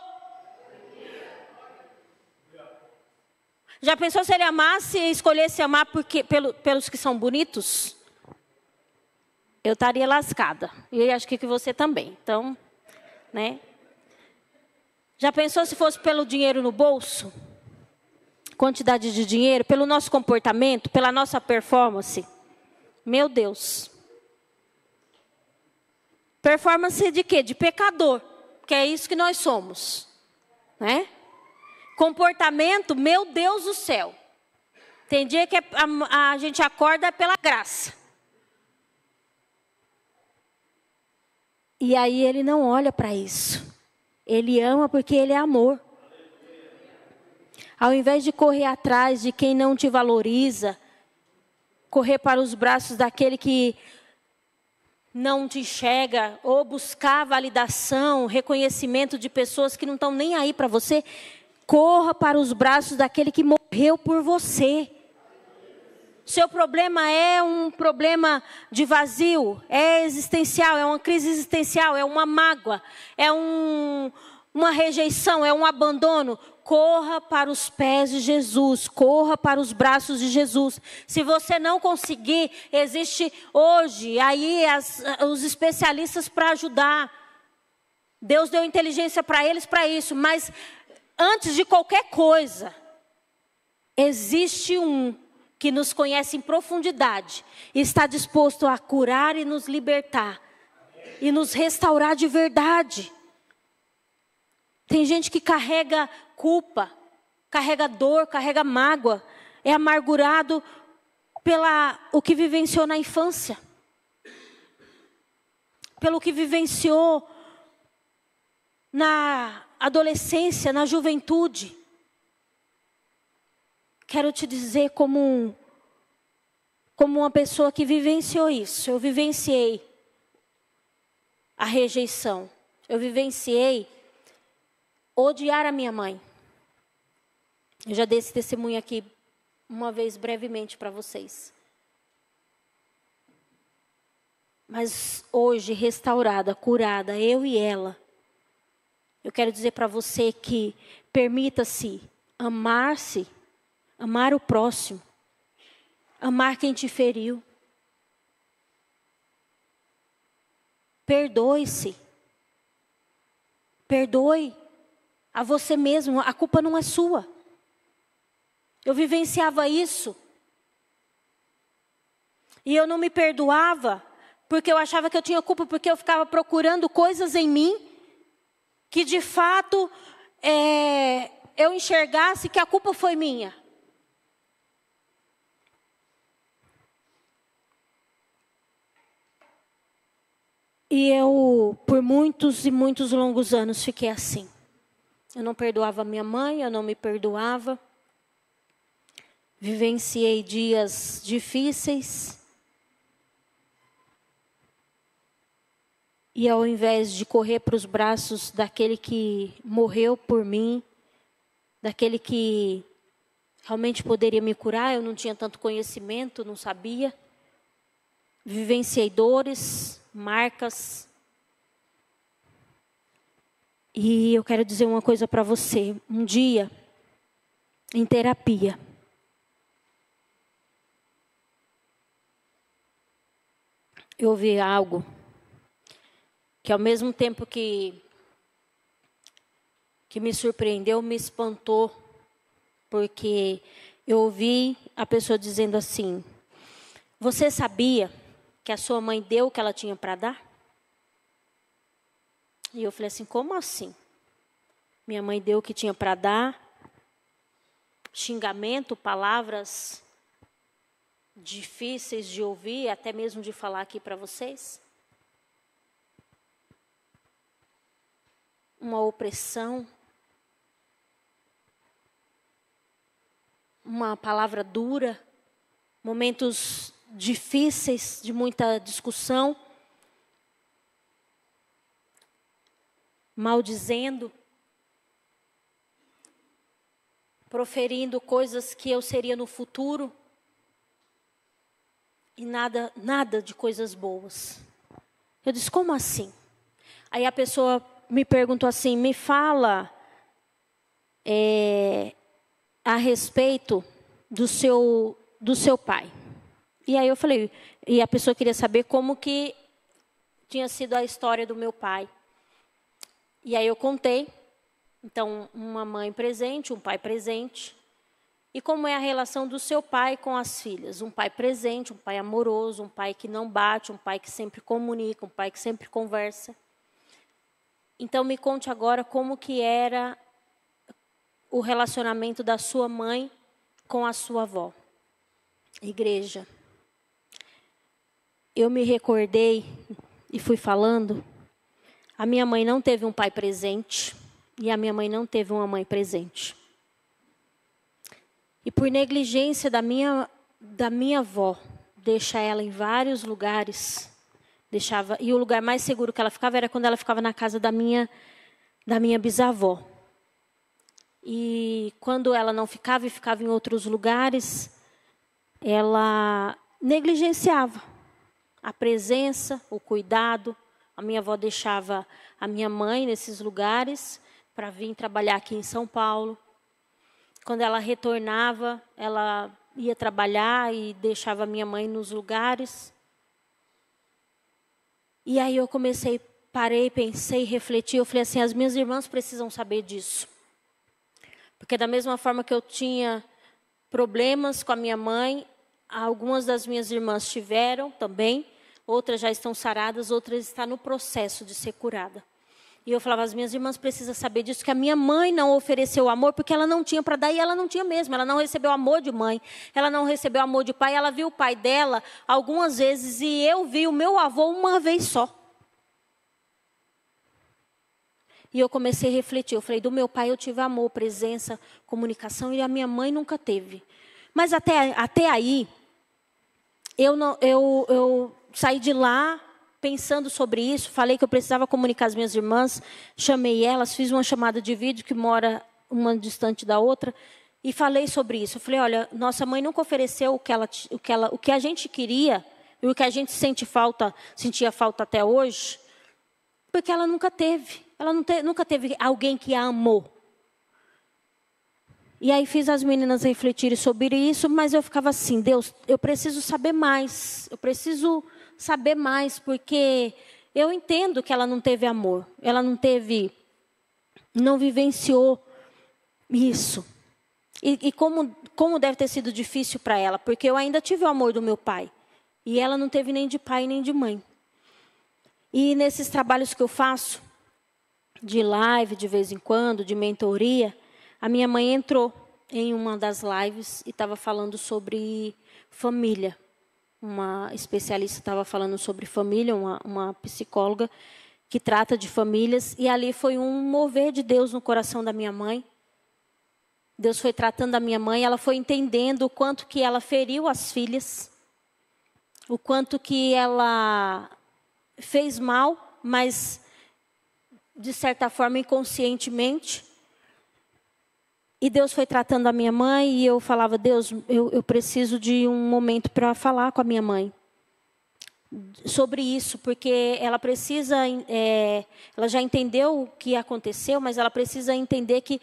Já pensou se ele amasse e escolhesse amar pelos que são bonitos? Eu estaria lascada. E acho que você também. Então, né? Já pensou se fosse pelo dinheiro no bolso? Quantidade de dinheiro, pelo nosso comportamento, pela nossa performance? Meu Deus. Performance de quê? De pecador. Que é isso que nós somos. Né? Comportamento, meu Deus do céu. Tem dia que a gente acorda pela graça. E aí ele não olha para isso. Ele ama porque ele é amor. Ao invés de correr atrás de quem não te valoriza, correr para os braços daquele que não te enxerga, ou buscar validação, reconhecimento de pessoas que não estão nem aí para você, corra para os braços daquele que morreu por você. Seu problema é um problema de vazio, é existencial, é uma crise existencial, é uma mágoa, é uma rejeição, é um abandono. Corra para os pés de Jesus, corra para os braços de Jesus. Se você não conseguir, existe hoje aí os especialistas para ajudar. Deus deu inteligência para eles para isso, mas antes de qualquer coisa, existe um que nos conhece em profundidade e está disposto a curar e nos libertar e nos restaurar de verdade. Tem gente que carrega culpa, carrega dor, carrega mágoa, é amargurado o que vivenciou na infância, pelo que vivenciou na adolescência, na juventude. Quero te dizer como uma pessoa que vivenciou isso. Eu vivenciei a rejeição. Eu vivenciei odiar a minha mãe. Eu já dei esse testemunho aqui uma vez brevemente para vocês. Mas hoje, restaurada, curada, eu e ela, eu quero dizer para você que permita-se amar-se, amar o próximo, amar quem te feriu. Perdoe-se. Perdoe a você mesmo, a culpa não é sua. Eu vivenciava isso. E eu não me perdoava, porque eu achava que eu tinha culpa, porque eu ficava procurando coisas em mim, que de fato eu enxergasse que a culpa foi minha. E eu, por muitos e muitos longos anos, fiquei assim. Eu não perdoava minha mãe, eu não me perdoava. Vivenciei dias difíceis. E ao invés de correr para os braços daquele que morreu por mim, daquele que realmente poderia me curar, eu não tinha tanto conhecimento, não sabia. Vivenciei dores, marcas. E eu quero dizer uma coisa para você. Um dia, em terapia, eu ouvi algo que ao mesmo tempo que me surpreendeu, me espantou, porque eu ouvi a pessoa dizendo assim: você sabia que a sua mãe deu o que ela tinha para dar? E eu falei assim: como assim? Minha mãe deu o que tinha para dar? Xingamento, palavras difíceis de ouvir, até mesmo de falar aqui para vocês. Uma opressão. Uma palavra dura. momentos difíceis, de muita discussão, maldizendo, proferindo coisas que eu seria no futuro, e nada de coisas boas. Eu disse, como assim? Aí a pessoa me perguntou assim, me fala a respeito do seu pai. E aí eu falei, e a pessoa queria saber como que tinha sido a história do meu pai. E aí eu contei, então, uma mãe presente, um pai presente. E como é a relação do seu pai com as filhas? Um pai presente, um pai amoroso, um pai que não bate, um pai que sempre comunica, um pai que sempre conversa. Então, me conte agora como que era o relacionamento da sua mãe com a sua avó. Igreja. Eu me recordei e fui falando, a minha mãe não teve um pai presente e a minha mãe não teve uma mãe presente. E por negligência da minha avó, deixar ela em vários lugares, e o lugar mais seguro que ela ficava era quando ela ficava na casa da minha bisavó. E quando ela não ficava e ficava em outros lugares, ela negligenciava a presença, o cuidado. A minha avó deixava a minha mãe nesses lugares para vir trabalhar aqui em São Paulo. Quando ela retornava, ela ia trabalhar e deixava a minha mãe nos lugares. E aí eu parei, pensei, refleti. Eu falei assim, as minhas irmãs precisam saber disso. Porque da mesma forma que eu tinha problemas com a minha mãe, algumas das minhas irmãs tiveram também. Outras já estão saradas, outras estão no processo de ser curada. E eu falava, as minhas irmãs precisam saber disso, que a minha mãe não ofereceu amor, porque ela não tinha para dar, e ela não tinha mesmo. Ela não recebeu amor de mãe, ela não recebeu amor de pai. Ela viu o pai dela algumas vezes, e eu vi o meu avô uma vez só. E eu comecei a refletir, eu falei, do meu pai eu tive amor, presença, comunicação, e a minha mãe nunca teve. Mas até aí, eu saí de lá pensando sobre isso, falei que eu precisava comunicar as minhas irmãs, chamei elas, fiz uma chamada de vídeo que mora uma distante da outra, e falei sobre isso. Eu falei, olha, nossa mãe nunca ofereceu o que a gente queria, e o que a gente sentia falta até hoje, porque ela nunca teve. Ela nunca teve alguém que a amou. E aí fiz as meninas refletirem sobre isso, mas eu ficava assim, Deus, eu preciso saber mais. Eu preciso saber mais, porque eu entendo que ela não teve amor. Ela não vivenciou isso. E como deve ter sido difícil para ela, porque eu ainda tive o amor do meu pai. E ela não teve nem de pai nem de mãe. E nesses trabalhos que eu faço, de live de vez em quando, de mentoria, a minha mãe entrou em uma das lives e estava falando sobre família. Uma especialista estava falando sobre família, uma psicóloga que trata de famílias. E ali foi um mover de Deus no coração da minha mãe. Deus foi tratando a minha mãe, ela foi entendendo o quanto que ela feriu as filhas, o quanto que ela fez mal, mas de certa forma inconscientemente. E Deus foi tratando a minha mãe e eu falava, Deus, eu preciso de um momento para falar com a minha mãe sobre isso, porque ela precisa, ela já entendeu o que aconteceu, mas ela precisa entender que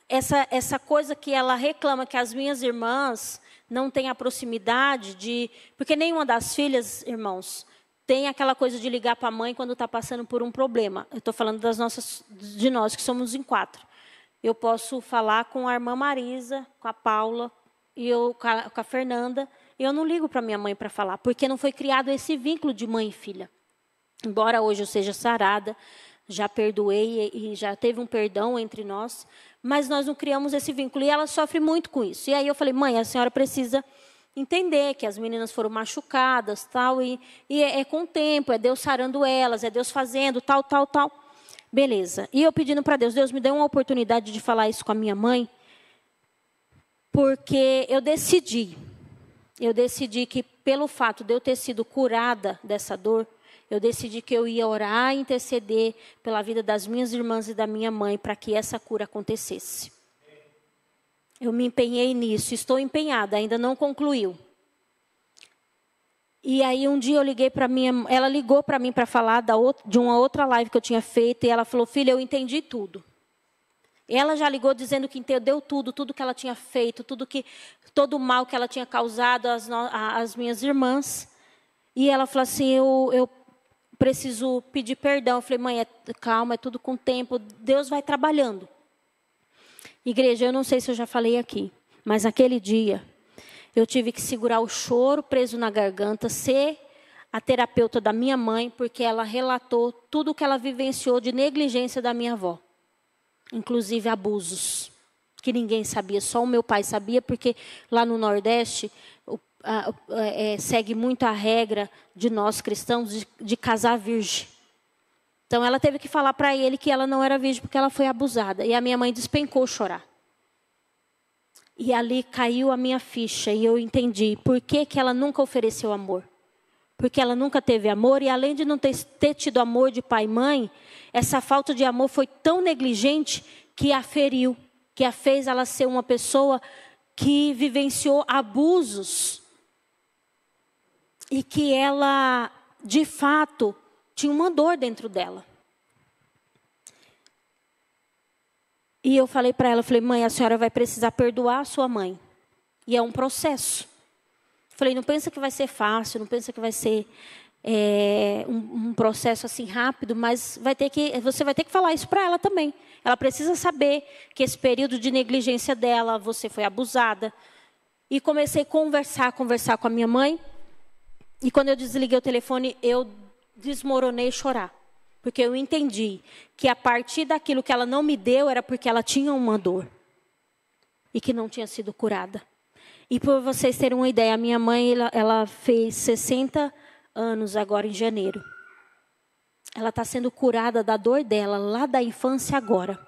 essa coisa que ela reclama, que as minhas irmãs não têm a proximidade porque nenhuma das filhas, irmãos, tem aquela coisa de ligar para a mãe quando está passando por um problema. Eu estou falando de nós que somos em 4. Eu posso falar com a irmã Marisa, com a Paula, com a Fernanda. E eu não ligo para minha mãe para falar, porque não foi criado esse vínculo de mãe e filha. Embora hoje eu seja sarada, já perdoei e já teve um perdão entre nós, mas nós não criamos esse vínculo. E ela sofre muito com isso. E aí eu falei, mãe, a senhora precisa entender que as meninas foram machucadas, tal, e é com o tempo, é Deus sarando elas, é Deus fazendo, tal. Beleza. E eu pedindo para Deus, Deus me deu uma oportunidade de falar isso com a minha mãe, porque eu decidi eu decidi que pelo fato de eu ter sido curada dessa dor, eu decidi que eu ia orar e interceder pela vida das minhas irmãs e da minha mãe para que essa cura acontecesse. Eu me empenhei nisso, estou empenhada, ainda não concluiu. E aí um dia eu liguei para ela ligou para mim para falar de uma outra live que eu tinha feito e ela falou: filha, eu entendi tudo. Ela já ligou dizendo que entendeu tudo que ela tinha feito, todo o mal que ela tinha causado às minhas irmãs. E ela falou assim: eu preciso pedir perdão. Eu falei: mãe, calma, é tudo com tempo, Deus vai trabalhando. Igreja, eu não sei se eu já falei aqui, mas naquele dia eu tive que segurar o choro preso na garganta, ser a terapeuta da minha mãe, porque ela relatou tudo o que ela vivenciou de negligência da minha avó. Inclusive abusos, que ninguém sabia, só o meu pai sabia, porque lá no Nordeste segue muito a regra de nós cristãos de casar virgem. Então ela teve que falar para ele que ela não era virgem porque ela foi abusada. E a minha mãe despencou chorar. E ali caiu a minha ficha e eu entendi por que ela nunca ofereceu amor. Porque ela nunca teve amor e além de não ter tido amor de pai e mãe, essa falta de amor foi tão negligente que a feriu, que a fez ela ser uma pessoa que vivenciou abusos. E que ela, de fato, tinha uma dor dentro dela. E eu falei para ela, falei: mãe, a senhora vai precisar perdoar a sua mãe. E é um processo. Falei: não pensa que vai ser fácil, não pensa que vai ser um processo assim rápido, mas você vai ter que falar isso para ela também. Ela precisa saber que esse período de negligência dela, você foi abusada. E comecei a conversar com a minha mãe. E quando eu desliguei o telefone, eu desmoronei a chorar. Porque eu entendi que a partir daquilo que ela não me deu, era porque ela tinha uma dor. E que não tinha sido curada. E por vocês terem uma ideia, a minha mãe, ela fez 60 anos agora em janeiro. Ela está sendo curada da dor dela, lá da infância agora.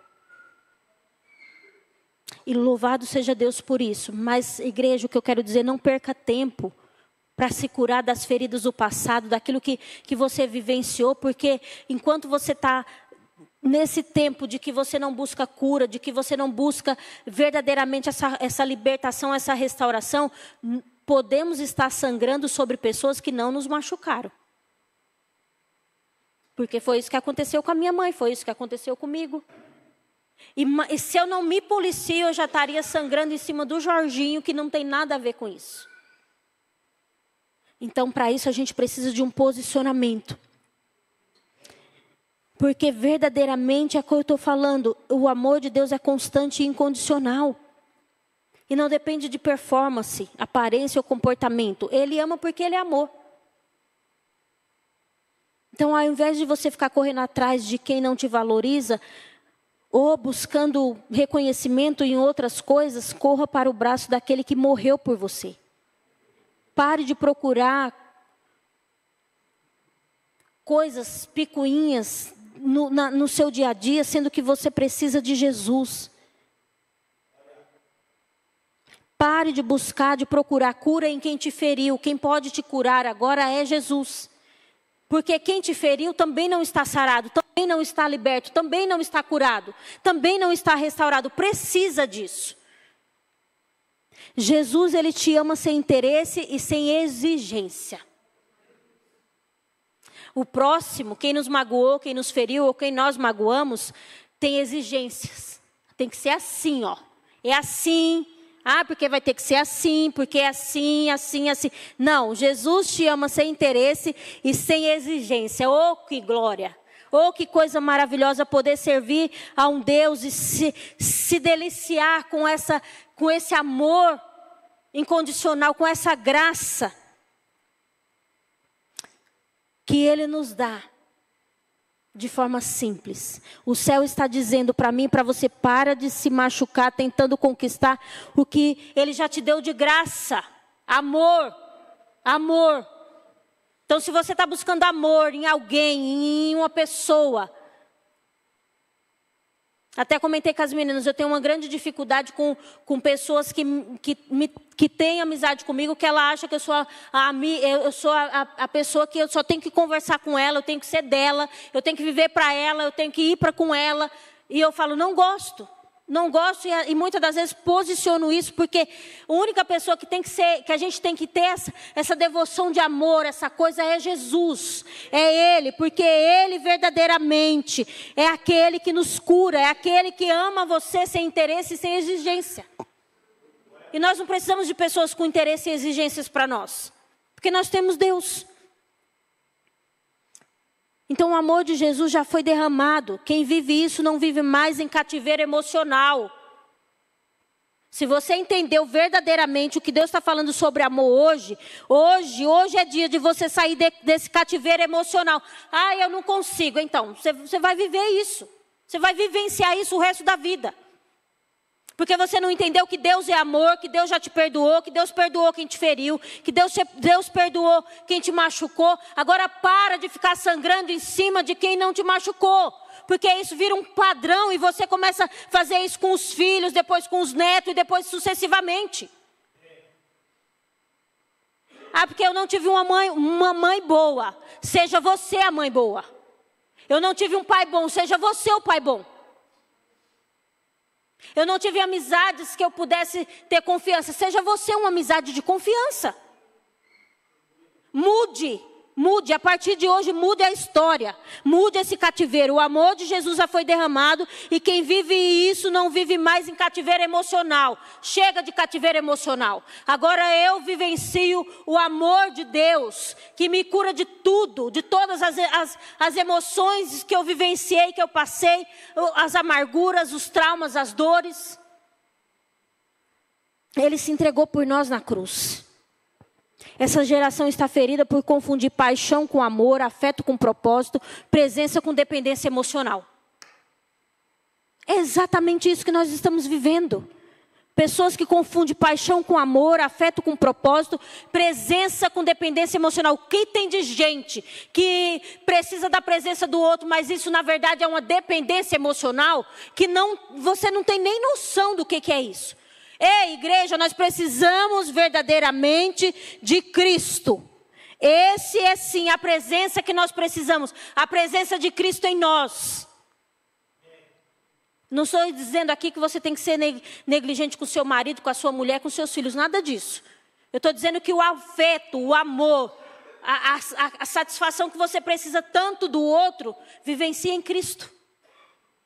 E louvado seja Deus por isso. Mas, igreja, o que eu quero dizer, não perca tempo para se curar das feridas do passado, daquilo que você vivenciou, porque enquanto você está nesse tempo de que você não busca cura, de que você não busca verdadeiramente essa libertação, essa restauração, podemos estar sangrando sobre pessoas que não nos machucaram. Porque foi isso que aconteceu com a minha mãe, foi isso que aconteceu comigo. E se eu não me policio, eu já estaria sangrando em cima do Jorginho, que não tem nada a ver com isso. Então, para isso, a gente precisa de um posicionamento. Porque verdadeiramente é o que eu estou falando. O amor de Deus é constante e incondicional. E não depende de performance, aparência ou comportamento. Ele ama porque Ele é amor. Então, ao invés de você ficar correndo atrás de quem não te valoriza, ou buscando reconhecimento em outras coisas, corra para o braço daquele que morreu por você. Pare de procurar coisas picuinhas no seu dia a dia, sendo que você precisa de Jesus. Pare de buscar, de procurar cura em quem te feriu. Quem pode te curar agora é Jesus. Porque quem te feriu também não está sarado, também não está liberto, também não está curado, também não está restaurado. Precisa disso. Jesus, Ele te ama sem interesse e sem exigência. O próximo, quem nos magoou, quem nos feriu ou quem nós magoamos, tem exigências. Tem que ser assim, ó. É assim. Ah, porque vai ter que ser assim, porque é assim, assim, assim. Não, Jesus te ama sem interesse e sem exigência. Oh, que glória! Oh, que coisa maravilhosa poder servir a um Deus e se deliciar com esse amor incondicional, com essa graça que Ele nos dá de forma simples. O céu está dizendo para mim, para você, para de se machucar tentando conquistar o que Ele já te deu de graça. Amor, amor. Então, se você está buscando amor em alguém, em uma pessoa, Até comentei com as meninas, eu tenho uma grande dificuldade com pessoas que têm amizade comigo, que ela acha que eu sou a pessoa que eu só tenho que conversar com ela, eu tenho que ser dela, eu tenho que viver para ela, eu tenho que ir para com ela. E eu falo, não gosto e muitas das vezes posiciono isso, porque a única pessoa que a gente tem que ter essa devoção de amor, essa coisa é Jesus, é Ele, porque Ele verdadeiramente é aquele que nos cura, é aquele que ama você sem interesse e sem exigência. E nós não precisamos de pessoas com interesse e exigências para nós, porque nós temos Deus. Então o amor de Jesus já foi derramado. Quem vive isso não vive mais em cativeiro emocional. Se você entendeu verdadeiramente o que Deus está falando sobre amor hoje é dia de você sair desse cativeiro emocional. Ah, eu não consigo. Então, você vai viver isso. Você vai vivenciar isso o resto da vida. Porque você não entendeu que Deus é amor, que Deus já te perdoou, que Deus perdoou quem te feriu, que Deus perdoou quem te machucou. Agora para de ficar sangrando em cima de quem não te machucou. Porque isso vira um padrão e você começa a fazer isso com os filhos, depois com os netos e depois sucessivamente. Ah, porque eu não tive uma mãe boa. Seja você a mãe boa. Eu não tive um pai bom, seja você o pai bom. Eu não tive amizades que eu pudesse ter confiança. Seja você uma amizade de confiança. Mude. A partir de hoje, mude a história. Mude esse cativeiro. O amor de Jesus já foi derramado. E quem vive isso não vive mais em cativeiro emocional. Chega de cativeiro emocional. Agora eu vivencio o amor de Deus, que me cura de tudo, de todas as emoções que eu vivenciei, que eu passei, as amarguras, os traumas, as dores. Ele se entregou por nós na cruz. Essa geração está ferida por confundir paixão com amor, afeto com propósito, presença com dependência emocional. É exatamente isso que nós estamos vivendo. Pessoas que confundem paixão com amor, afeto com propósito, presença com dependência emocional. O que tem de gente que precisa da presença do outro, mas isso na verdade é uma dependência emocional, que você não tem nem noção do que é isso. Ei, igreja, nós precisamos verdadeiramente de Cristo. Esse é sim a presença que nós precisamos. A presença de Cristo em nós. Não estou dizendo aqui que você tem que ser negligente com o seu marido, com a sua mulher, com os seus filhos. Nada disso. Eu estou dizendo que o afeto, o amor, a satisfação que você precisa tanto do outro, vivencia em Cristo.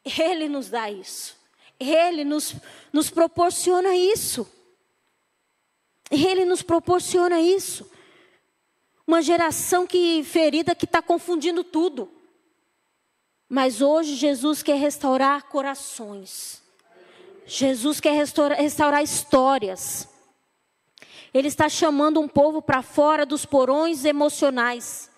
Ele nos dá isso. Ele nos proporciona isso. Ele nos proporciona isso. Uma geração ferida que está confundindo tudo. Mas hoje Jesus quer restaurar corações. Jesus quer restaurar histórias. Ele está chamando um povo para fora dos porões emocionais,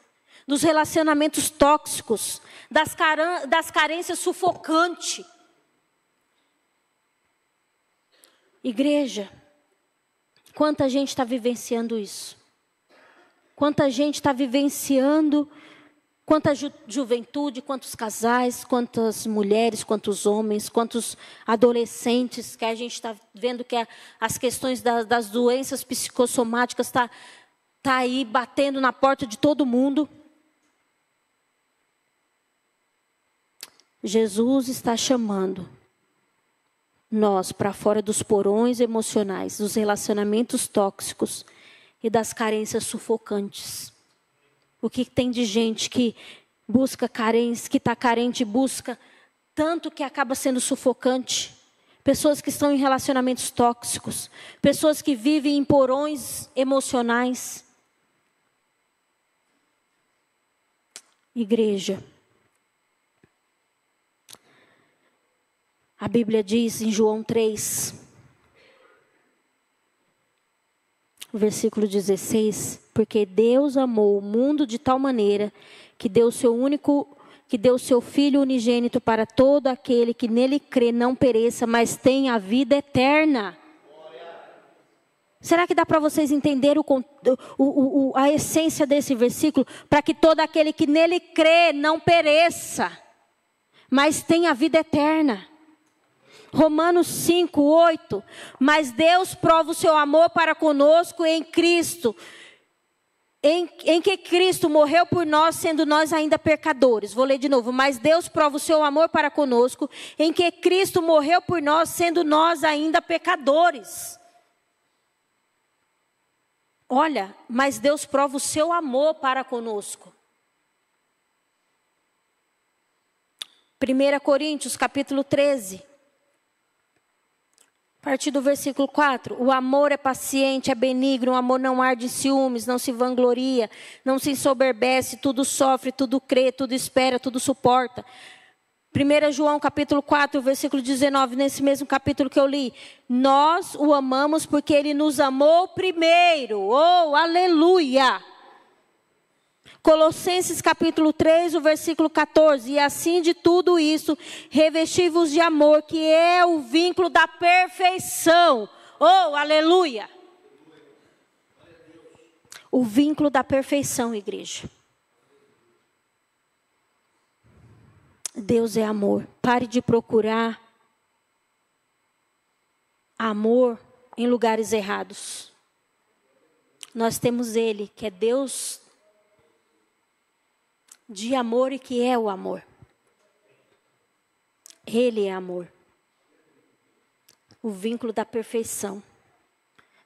dos relacionamentos tóxicos, das carências sufocantes. Igreja, quanta gente está vivenciando isso? Quanta gente está vivenciando, quanta juventude, quantos casais, quantas mulheres, quantos homens, quantos adolescentes, que a gente está vendo que as questões das doenças psicossomáticas tá aí batendo na porta de todo mundo. Jesus está chamando nós para fora dos porões emocionais, dos relacionamentos tóxicos e das carências sufocantes. O que tem de gente que busca carência, que está carente, busca tanto que acaba sendo sufocante. Pessoas que estão em relacionamentos tóxicos, pessoas que vivem em porões emocionais. Igreja, a Bíblia diz em João 3, versículo 16, porque Deus amou o mundo de tal maneira que deu o seu Filho unigênito para todo aquele que nele crê não pereça, mas tenha a vida eterna. Será que dá para vocês entenderem a essência desse versículo? Para que todo aquele que nele crê não pereça, mas tenha a vida eterna. Romanos 5, 8. Mas Deus prova o seu amor para conosco em Cristo. Em que Cristo morreu por nós, sendo nós ainda pecadores. Vou ler de novo. Mas Deus prova o seu amor para conosco, em que Cristo morreu por nós, sendo nós ainda pecadores. Olha, mas Deus prova o seu amor para conosco. 1 Coríntios, capítulo 13. A partir do versículo 4, o amor é paciente, é benigno, o amor não arde em ciúmes, não se vangloria, não se ensoberbece, tudo sofre, tudo crê, tudo espera, tudo suporta. 1 João capítulo 4, versículo 19, nesse mesmo capítulo que eu li. Nós o amamos porque ele nos amou primeiro. Oh, aleluia! Colossenses capítulo 3, o versículo 14. E assim de tudo isso, revesti-vos de amor, que é o vínculo da perfeição. Oh, aleluia! O vínculo da perfeição, igreja. Deus é amor. Pare de procurar amor em lugares errados. Nós temos Ele, que é Deus de amor e que é o amor. Ele é amor. O vínculo da perfeição.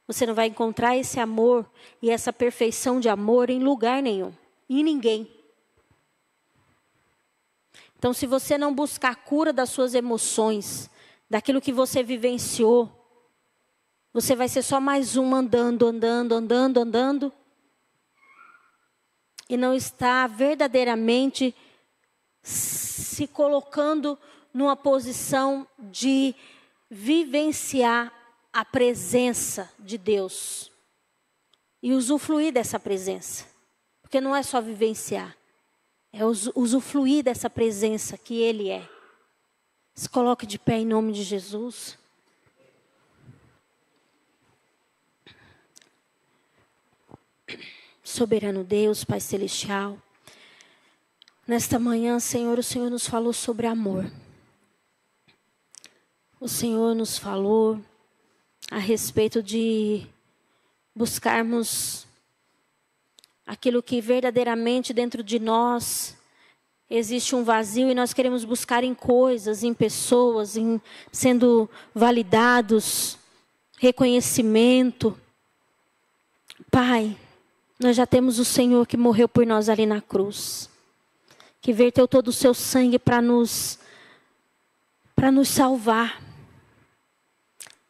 Você não vai encontrar esse amor e essa perfeição de amor em lugar nenhum. Em ninguém. Então, se você não buscar a cura das suas emoções, daquilo que você vivenciou, você vai ser só mais um andando. E não está verdadeiramente se colocando numa posição de vivenciar a presença de Deus. E usufruir dessa presença. Porque não é só vivenciar. É usufruir dessa presença que Ele é. Se coloque de pé em nome de Jesus. Soberano Deus, Pai Celestial. Nesta manhã, Senhor, o Senhor nos falou sobre amor. O Senhor nos falou a respeito de buscarmos aquilo que verdadeiramente dentro de nós existe um vazio e nós queremos buscar em coisas, em pessoas, em sendo validados, reconhecimento. Pai, nós já temos o Senhor que morreu por nós ali na cruz, que verteu todo o seu sangue para nos salvar.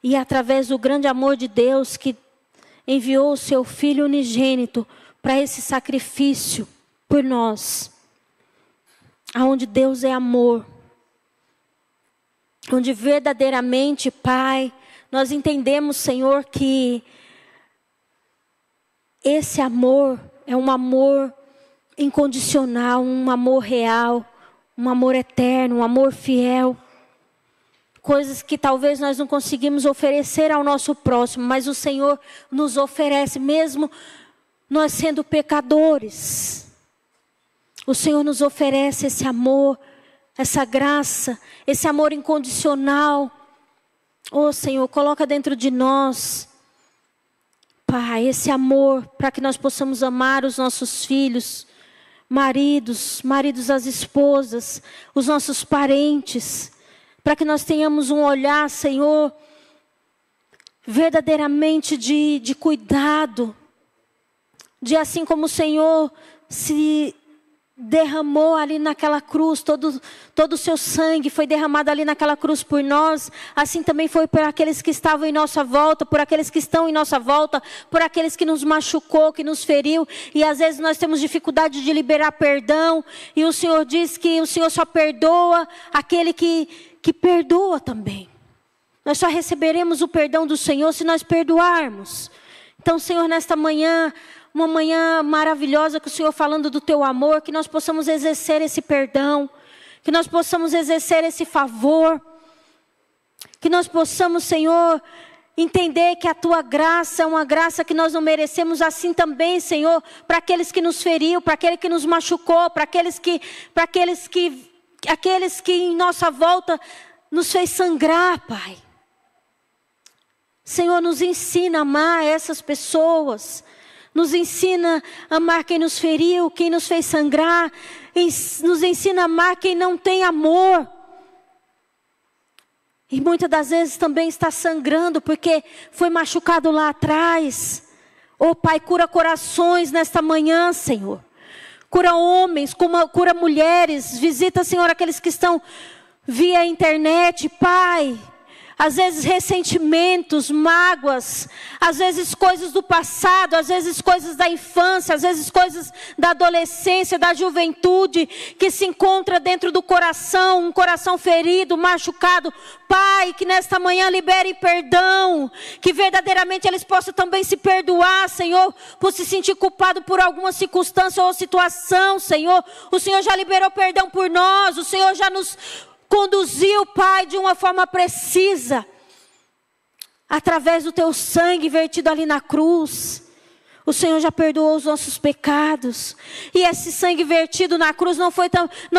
E através do grande amor de Deus que enviou o seu Filho unigênito para esse sacrifício por nós. Aonde Deus é amor. Onde verdadeiramente, Pai, nós entendemos, Senhor, que esse amor é um amor incondicional, um amor real, um amor eterno, um amor fiel. Coisas que talvez nós não conseguimos oferecer ao nosso próximo, mas o Senhor nos oferece, mesmo nós sendo pecadores. O Senhor nos oferece esse amor, essa graça, esse amor incondicional. Oh Senhor, coloca dentro de nós, Pai, esse amor para que nós possamos amar os nossos filhos, maridos às esposas, os nossos parentes, para que nós tenhamos um olhar, Senhor, verdadeiramente de cuidado, de assim como o Senhor se derramou ali naquela cruz, todo o seu sangue foi derramado ali naquela cruz por nós, assim também foi por aqueles que estavam em nossa volta, por aqueles que estão em nossa volta, por aqueles que nos machucou, que nos feriu, e às vezes nós temos dificuldade de liberar perdão, e o Senhor diz que o Senhor só perdoa aquele que perdoa também. Nós só receberemos o perdão do Senhor se nós perdoarmos. Então, Senhor, nesta manhã, uma manhã maravilhosa com o Senhor falando do teu amor, que nós possamos exercer esse perdão, que nós possamos exercer esse favor, que nós possamos, Senhor, entender que a tua graça é uma graça que nós não merecemos, assim também, Senhor, para aqueles que nos feriu, para aquele que nos machucou, para aqueles que em nossa volta nos fez sangrar, Pai. Senhor, nos ensina a amar essas pessoas. Nos ensina a amar quem nos feriu, quem nos fez sangrar. Nos ensina a amar quem não tem amor. E muitas das vezes também está sangrando porque foi machucado lá atrás. Oh, Pai, cura corações nesta manhã, Senhor. Cura homens, cura mulheres. Visita, Senhor, aqueles que estão via internet, Pai. Às vezes ressentimentos, mágoas, às vezes coisas do passado, às vezes coisas da infância, às vezes coisas da adolescência, da juventude, que se encontra dentro do coração, um coração ferido, machucado. Pai, que nesta manhã libere perdão, que verdadeiramente eles possam também se perdoar, Senhor, por se sentir culpado por alguma circunstância ou situação, Senhor. O Senhor já liberou perdão por nós, o Senhor já nos conduziu, Pai, de uma forma precisa, através do teu sangue vertido ali na cruz. O Senhor já perdoou os nossos pecados. E esse sangue vertido na cruz não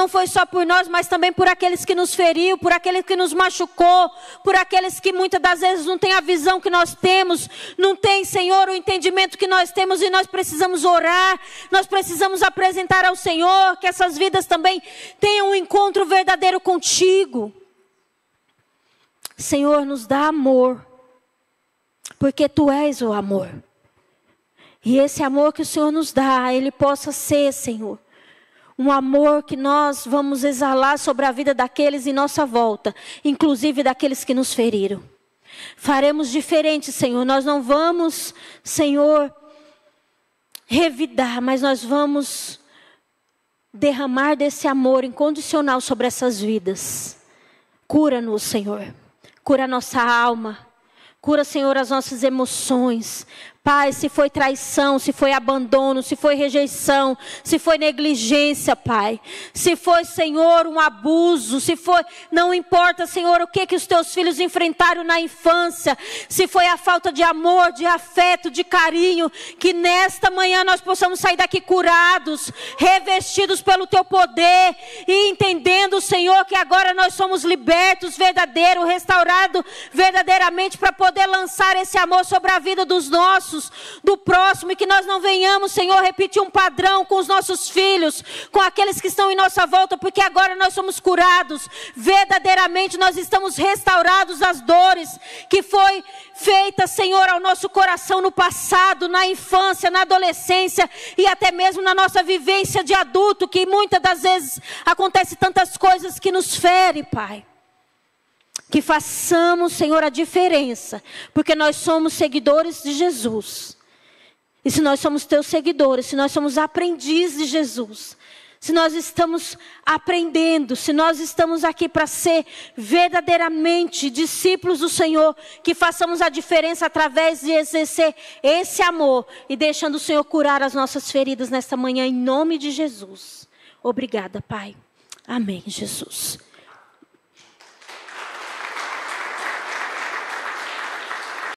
foi só por nós, mas também por aqueles que nos feriu, por aqueles que nos machucou, por aqueles que muitas das vezes não têm a visão que nós temos, não tem, Senhor, o entendimento que nós temos, e nós precisamos orar, nós precisamos apresentar ao Senhor, que essas vidas também tenham um encontro verdadeiro contigo. Senhor, nos dá amor, porque Tu és o amor. E esse amor que o Senhor nos dá, Ele possa ser, Senhor, um amor que nós vamos exalar sobre a vida daqueles em nossa volta, inclusive daqueles que nos feriram. Faremos diferente, Senhor. Nós não vamos, Senhor, revidar, mas nós vamos derramar desse amor incondicional sobre essas vidas. Cura-nos, Senhor. Cura a nossa alma. Cura, Senhor, as nossas emoções. Pai, se foi traição, se foi abandono, se foi rejeição, se foi negligência, Pai. Se foi, Senhor, um abuso, se foi, não importa, Senhor, o que os teus filhos enfrentaram na infância. Se foi a falta de amor, de afeto, de carinho, que nesta manhã nós possamos sair daqui curados, revestidos pelo teu poder e entendendo, Senhor, que agora nós somos libertos, verdadeiro, restaurado verdadeiramente para poder lançar esse amor sobre a vida dos nossos, do próximo, e que nós não venhamos, Senhor, repetir um padrão com os nossos filhos, com aqueles que estão em nossa volta, porque agora nós somos curados, verdadeiramente nós estamos restaurados das dores que foi feita, Senhor, ao nosso coração no passado, na infância, na adolescência e até mesmo na nossa vivência de adulto, que muitas das vezes acontece tantas coisas que nos ferem, Pai. Que façamos, Senhor, a diferença, porque nós somos seguidores de Jesus. E se nós somos teus seguidores, se nós somos aprendizes de Jesus, se nós estamos aprendendo, se nós estamos aqui para ser verdadeiramente discípulos do Senhor, que façamos a diferença através de exercer esse amor e deixando o Senhor curar as nossas feridas nesta manhã, em nome de Jesus. Obrigada, Pai. Amém, Jesus.